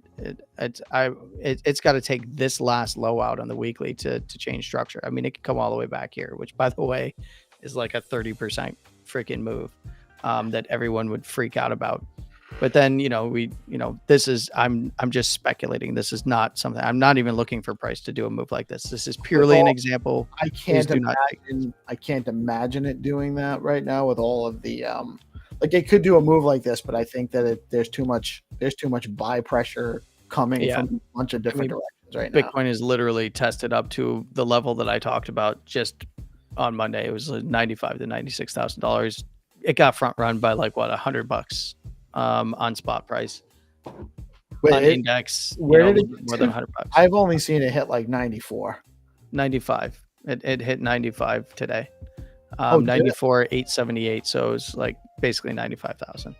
It's got to take this last low out on the weekly to change structure. I mean, it could come all the way back here, which, by the way, is like a 30% freaking move that everyone would freak out about. But then, this is, I'm just speculating. This is not something, I'm not even looking for price to do a move like this. This is purely an example. I can't imagine it doing that right now with all of the, like it could do a move like this, but I think that there's too much buy pressure coming from a bunch of different directions right now. Bitcoin is literally tested up to the level that I talked about just on Monday. It was like $95,000 to $96,000. It got front run by like what, $100 on spot price. On index, where did it more than $100? I've only seen it hit like 94. 95. It hit 95 today. 94,878. So it's like basically 95,000.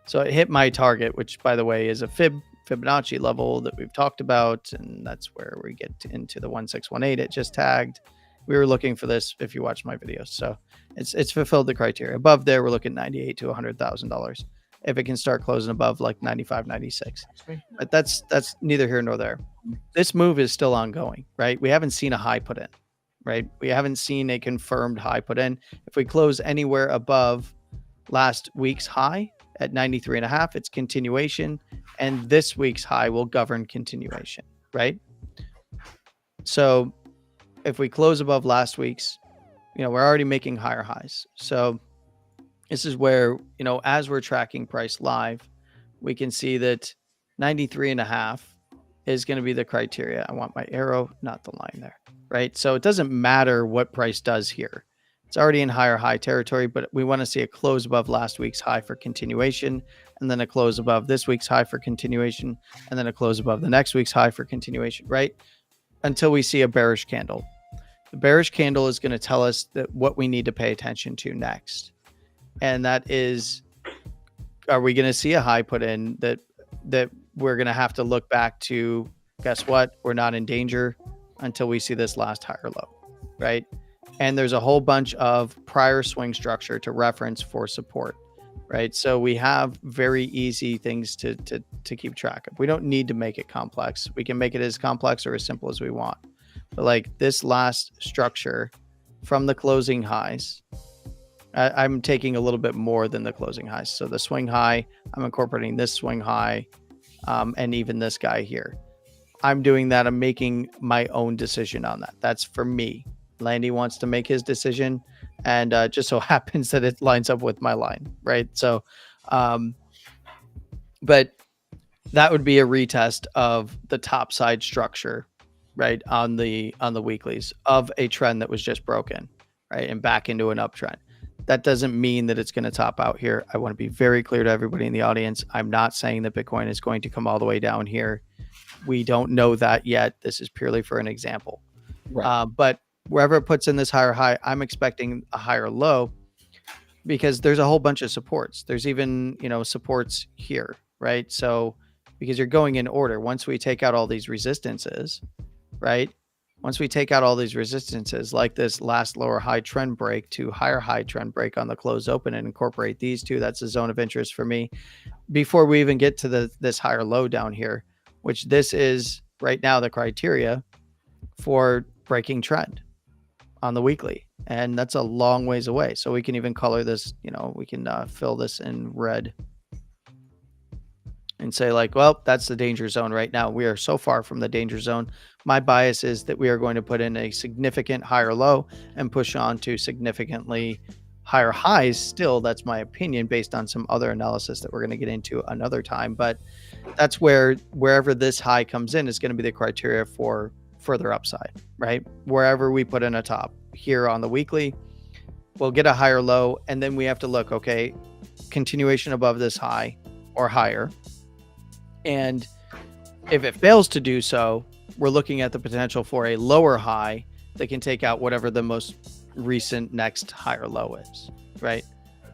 So it hit my target, which, by the way, is a Fibonacci level that we've talked about, and that's where we get into the 1618. It just tagged. We were looking for this if you watch my videos, so it's fulfilled the criteria. Above there, we're looking $98,000 to $100,000. If it can start closing above like 95, 96, but that's neither here nor there. This move is still ongoing, right? We haven't seen a high put in, right? We haven't seen a confirmed high put in. If we close anywhere above last week's high at 93.5, it's continuation, and this week's high will govern continuation. right? So if we close above last week's, we're already making higher highs. So this is where, as we're tracking price live, we can see that 93.5 is going to be the criteria. I want my arrow, not the line there, right? So it doesn't matter what price does here. It's already in higher high territory, but we want to see a close above last week's high for continuation, and then a close above this week's high for continuation, and then a close above the next week's high for continuation, right? Until we see a bearish candle. The bearish candle is going to tell us that what we need to pay attention to next. And that is, are we going to see a high put in that we're going to have to look back to, guess what? We're not in danger until we see this last higher low, right? And there's a whole bunch of prior swing structure to reference for support, right? So we have very easy things to keep track of. We don't need to make it complex. We can make it as complex or as simple as we want. But like this last structure from the closing highs, I'm taking a little bit more than the closing highs. So the swing high, I'm incorporating this swing high, and even this guy here. I'm doing that. I'm making my own decision on that. That's for me. Landy wants to make his decision, and just so happens that it lines up with my line, right? So, but that would be a retest of the top side structure, right, on the weeklies of a trend that was just broken, right, and back into an uptrend. That doesn't mean that it's going to top out here. I want to be very clear to everybody in the audience. I'm not saying that Bitcoin is going to come all the way down here. We don't know that yet. This is purely for an example. Right. But wherever it puts in this higher high, I'm expecting a higher low because there's a whole bunch of supports. There's even, supports here, right? So because you're going in order, once we take out all these resistances, right? Once we take out all these resistances, like this last lower high trend break to higher high trend break on the close open and incorporate these two, that's a zone of interest for me. Before we even get to this higher low down here, which this is right now the criteria for breaking trend on the weekly. And that's a long ways away. So we can even color this, we can fill this in red and say like, well, that's the danger zone right now. We are so far from the danger zone. My bias is that we are going to put in a significant higher low and push on to significantly higher highs. Still, that's my opinion based on some other analysis that we're going to get into another time. But that's wherever this high comes in is going to be the criteria for further upside, right? Wherever we put in a top here on the weekly, we'll get a higher low. And then we have to look, okay, continuation above this high or higher. And if it fails to do so, we're looking at the potential for a lower high that can take out whatever the most recent next higher low is, right?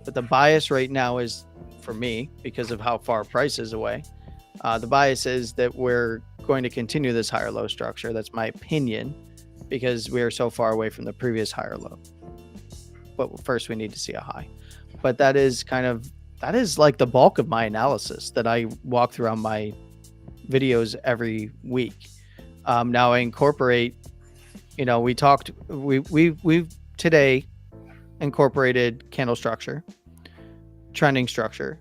But the bias right now is, for me, because of how far price is away, the bias is that we're going to continue this higher low structure. That's my opinion, because we are so far away from the previous higher low. But first we need to see a high. But that is like the bulk of my analysis that I walk through on my videos every week. Now I incorporate, we've today incorporated candle structure, trending structure,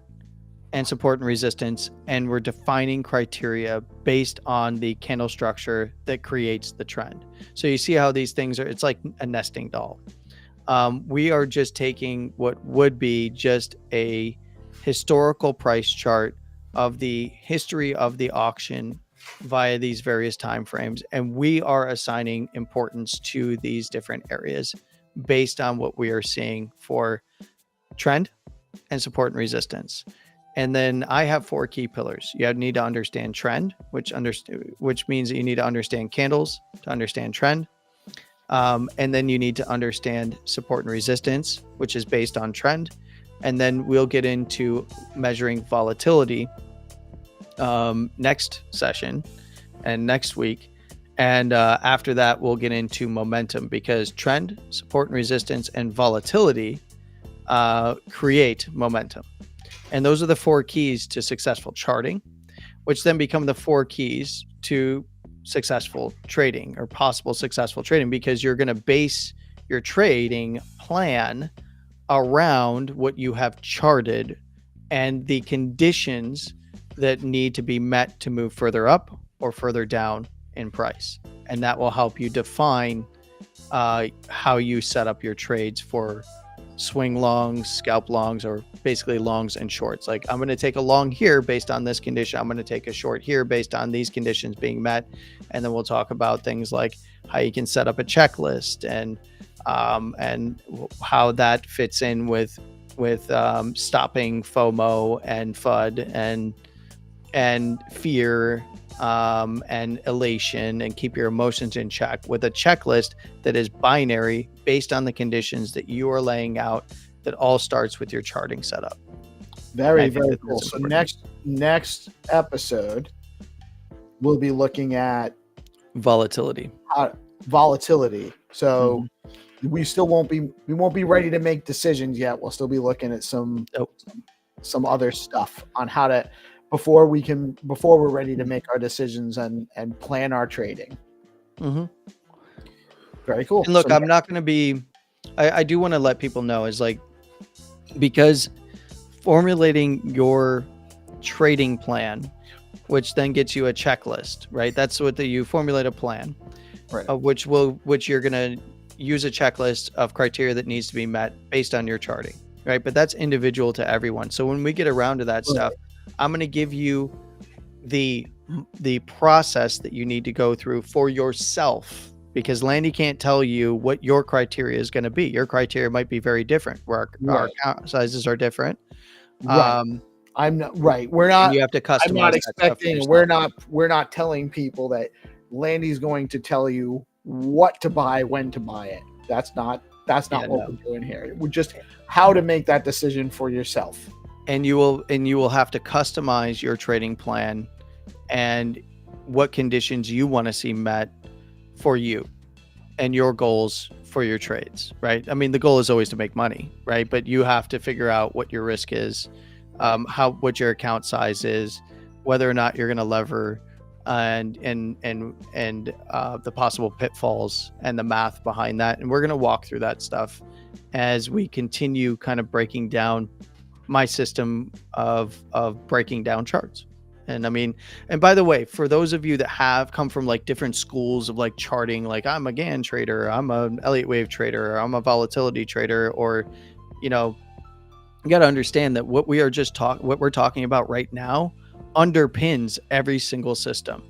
and support and resistance, and we're defining criteria based on the candle structure that creates the trend. So you see how these things are, it's like a nesting doll. We are just taking what would be just a historical price chart of the history of the auction via these various time frames, and we are assigning importance to these different areas based on what we are seeing for trend and support and resistance. And then I have 4 key pillars. You need to understand trend, which means that you need to understand candles to understand trend. And then you need to understand support and resistance, which is based on trend. And then we'll get into measuring volatility next session and next week. And after that, we'll get into momentum, because trend, support and resistance, and volatility create momentum. And those are the 4 keys to successful charting, which then become the 4 keys to successful trading or possible successful trading, because you're going to base your trading plan around what you have charted and the conditions that need to be met to move further up or further down in price, and that will help you define how you set up your trades for swing longs, scalp longs, or basically longs and shorts. Like, I'm going to take a long here based on this condition. I'm going to take a short here based on these conditions being met. And then we'll talk about things like how you can set up a checklist and how that fits in with stopping FOMO and FUD and fear and elation, and keep your emotions in check with a checklist that is binary based on the conditions that you are laying out, that all starts with your charting setup. Very cool. So next episode, we'll be looking at volatility. So we won't be ready to make decisions yet. We'll still be looking at some other stuff on how to, before we're ready to make our decisions and plan our trading. Very cool. And look, I'm not going to be, I do want to let people know, is like, because formulating your trading plan, which then gets you a checklist, right? That's what you formulate a plan, right? Which you're going to use a checklist of criteria that needs to be met based on your charting, right? But that's individual to everyone. So when we get around to that stuff, I'm going to give you the process that you need to go through for yourself, because Landy can't tell you what your criteria is going to be. Your criteria might be very different, where our account sizes are different. Right. I'm not right. We're not. You have to customize. I'm not expecting. We're not telling people that Landy's going to tell you what to buy, when to buy it. That's not what we're doing here. We're just how to make that decision for yourself. And you will have to customize your trading plan and what conditions you want to see met for you and your goals for your trades, right? I mean, the goal is always to make money, right? But you have to figure out what your risk is, what your account size is, whether or not you're going to lever, and the possible pitfalls and the math behind that. And we're going to walk through that stuff as we continue kind of breaking down my system of breaking down charts. And I mean, and by the way, for those of you that have come from like different schools of like charting, like I'm a Gann trader, I'm an Elliott wave trader, or I'm a volatility trader, or, you know, you got to understand that what we're talking about right now underpins every single system.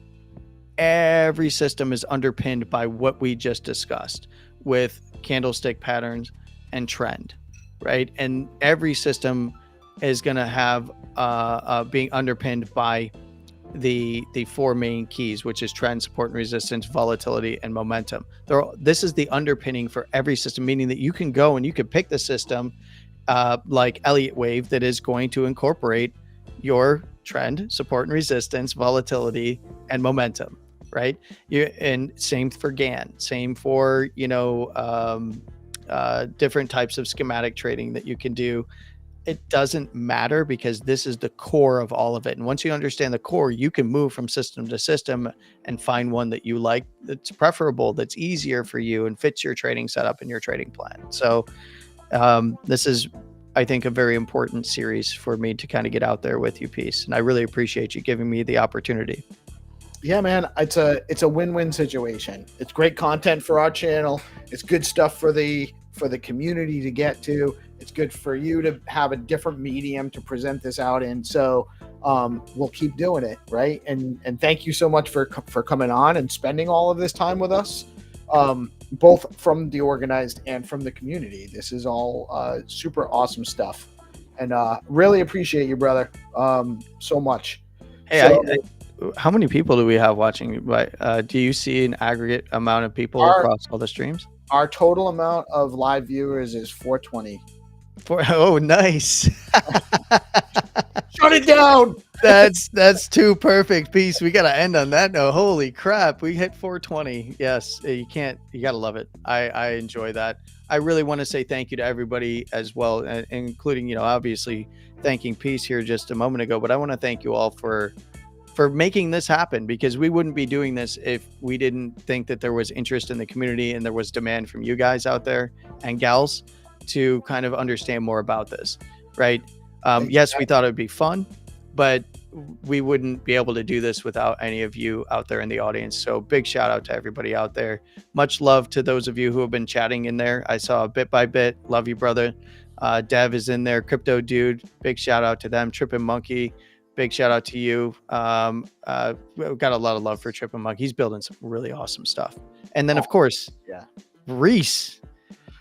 Every system is underpinned by what we just discussed with candlestick patterns and trend, right? And every system is going to have being underpinned by the four main keys, which is trend, support and resistance, volatility, and momentum. This is the underpinning for every system, meaning that you can go and you can pick the system like Elliott wave that is going to incorporate your trend, support and resistance, volatility, and momentum, right? And same for Gann, same for, different types of schematic trading that you can do. It doesn't matter, because this is the core of all of it. And once you understand the core, you can move from system to system and find one that you like, that's preferable, that's easier for you and fits your trading setup and your trading plan. So this is, I think, a very important series for me to kind of get out there with you, Peace. And I really appreciate you giving me the opportunity. Yeah, man, it's a win-win situation. It's great content for our channel. It's good stuff for the community to get to. It's good for you to have a different medium to present this out in. So we'll keep doing it, right? And thank you so much for coming on and spending all of this time with us, both from DeOrganized and from the community. This is all super awesome stuff, and really appreciate you, brother, so much. Hey, how many people do we have watching? Do you see an aggregate amount of people across all the streams? Our total amount of live viewers is 420. Oh, nice. Shut it down. That's too perfect. Peace. We got to end on that note. Holy crap. We hit 420. Yes. You got to love it. I enjoy that. I really want to say thank you to everybody as well, including, obviously thanking Peace here just a moment ago, but I want to thank you all for making this happen, because we wouldn't be doing this if we didn't think that there was interest in the community and there was demand from you guys out there and gals to kind of understand more about this, right? Yes, we thought it would be fun, but we wouldn't be able to do this without any of you out there in the audience. So big shout out to everybody out there. Much love to those of you who have been chatting in there. I saw Bit by Bit. Love you, brother. Dev is in there. Crypto Dude. Big shout out to them. Trippin' Monkey. Big shout out to you. We've got a lot of love for Trippin' Monkey. He's building some really awesome stuff. And then, of course, Reese.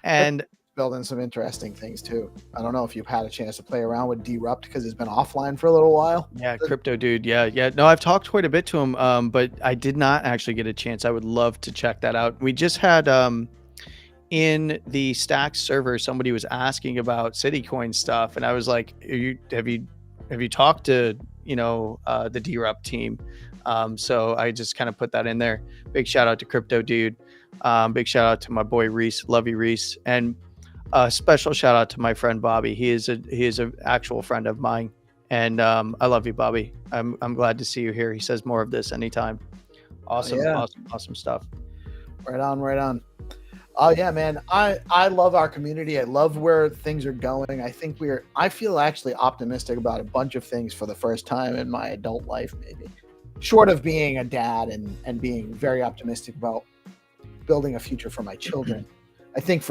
And building some interesting things too. I don't know if you've had a chance to play around with Derupt because it's been offline for a little while. Yeah, Crypto Dude. Yeah. No, I've talked quite a bit to him, but I did not actually get a chance. I would love to check that out. We just had in the Stacks server, somebody was asking about Citycoin stuff, and I was like, have you talked to the Derupt team? So I just kind of put that in there. Big shout out to Crypto Dude. Big shout out to my boy Reese. Love you, Reese. And a special shout out to my friend Bobby. He is an actual friend of mine, and I love you, Bobby. I'm glad to see you here. He says more of this anytime. Awesome, awesome stuff. Right on. Oh yeah, man. I love our community. I love where things are going. I feel actually optimistic about a bunch of things for the first time in my adult life, maybe. Short of being a dad and being very optimistic about building a future for my children. I think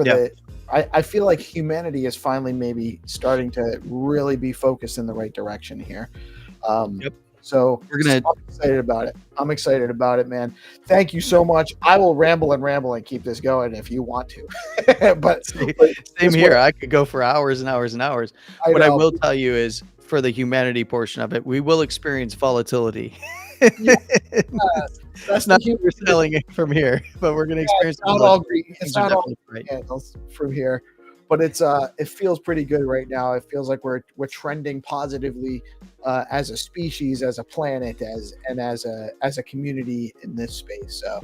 I feel like humanity is finally maybe starting to really be focused in the right direction here. So I'm excited about it. I'm excited about it, man. Thank you so much. I will ramble and keep this going if you want to. but same here. I could go for hours and hours and hours. What I will tell you is, for the humanity portion of it, we will experience volatility. That's not we're selling it from here, but we're going to experience. It's not all green. It's not all candles from here, but it feels pretty good right now. It feels like we're trending positively as a species, as a planet, as a community in this space. So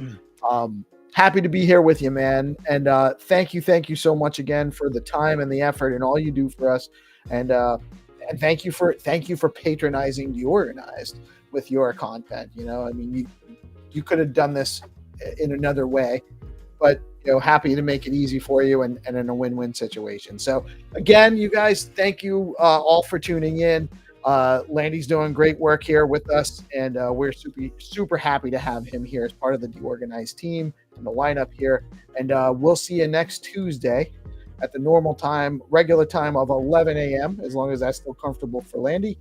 happy to be here with you, man. And thank you so much again for the time and the effort and all you do for us. And thank you for patronizing DeOrganized with your content. I mean, you could have done this in another way, but happy to make it easy for you and in a win-win situation. So again, you guys, thank you all for tuning in. Landy's doing great work here with us, and we're super happy to have him here as part of the DeOrganized team and the lineup here. And we'll see you next Tuesday at the normal time, regular time of 11 a.m., as long as that's still comfortable for Landy.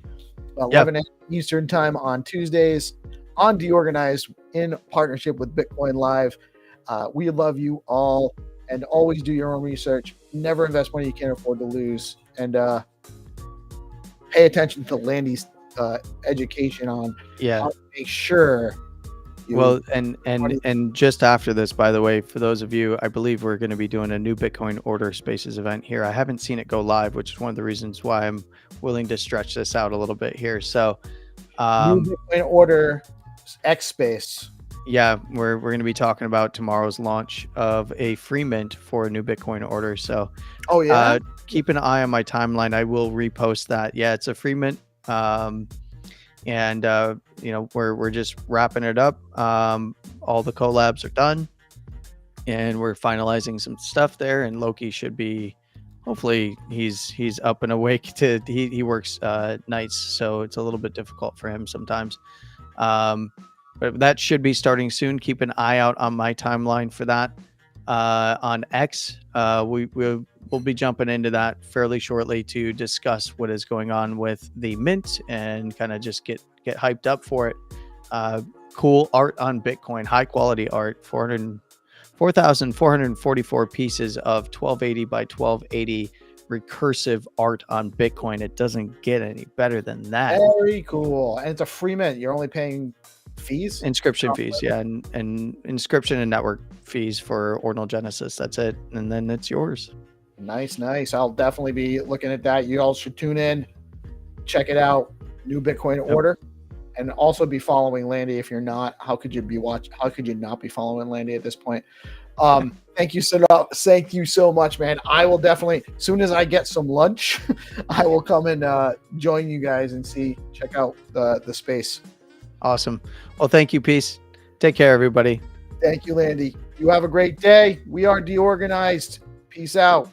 11 a.m. Eastern time on Tuesdays on DeOrganized in partnership with Bitcoin Live. We love you all, and always do your own research. Never invest money you can't afford to lose, and pay attention to Landy's education on how to make sure. And just after this, by the way, for those of you, I believe we're going to be doing a new Bitcoin Order Spaces event here. I haven't seen it go live, which is one of the reasons why I'm willing to stretch this out a little bit here. So, new Bitcoin Order X space. Yeah, we're going to be talking about tomorrow's launch of a free mint for a new Bitcoin order. So, keep an eye on my timeline. I will repost that. Yeah, it's a free mint. And we're just wrapping it up. All the collabs are done, and we're finalizing some stuff there. And Loki should be, hopefully, he's up and awake. He works nights, so it's a little bit difficult for him sometimes. But that should be starting soon. Keep an eye out on my timeline for that. On X, we'll be jumping into that fairly shortly to discuss what is going on with the mint and kind of just get hyped up for it. Cool art on Bitcoin, high quality art, 4,444 pieces of 1280 by 1280 recursive art on Bitcoin. It doesn't get any better than that. Very cool. And it's a free mint. You're only paying fees? Inscription fees, yeah. And inscription and network fees for Ordinal Genesis. That's it. And then it's yours. Nice. I'll definitely be looking at that. You all should tune in, check it out. New Bitcoin Order, and also be following Landy. If you're not, how could you not be following Landy at this point? Thank you so much, man. I will definitely, as soon as I get some lunch, I will come and join you guys and check out the space. Awesome. Well, thank you, Peace. Take care, everybody. Thank you, Landy. You have a great day. We are DeOrganized. Peace out.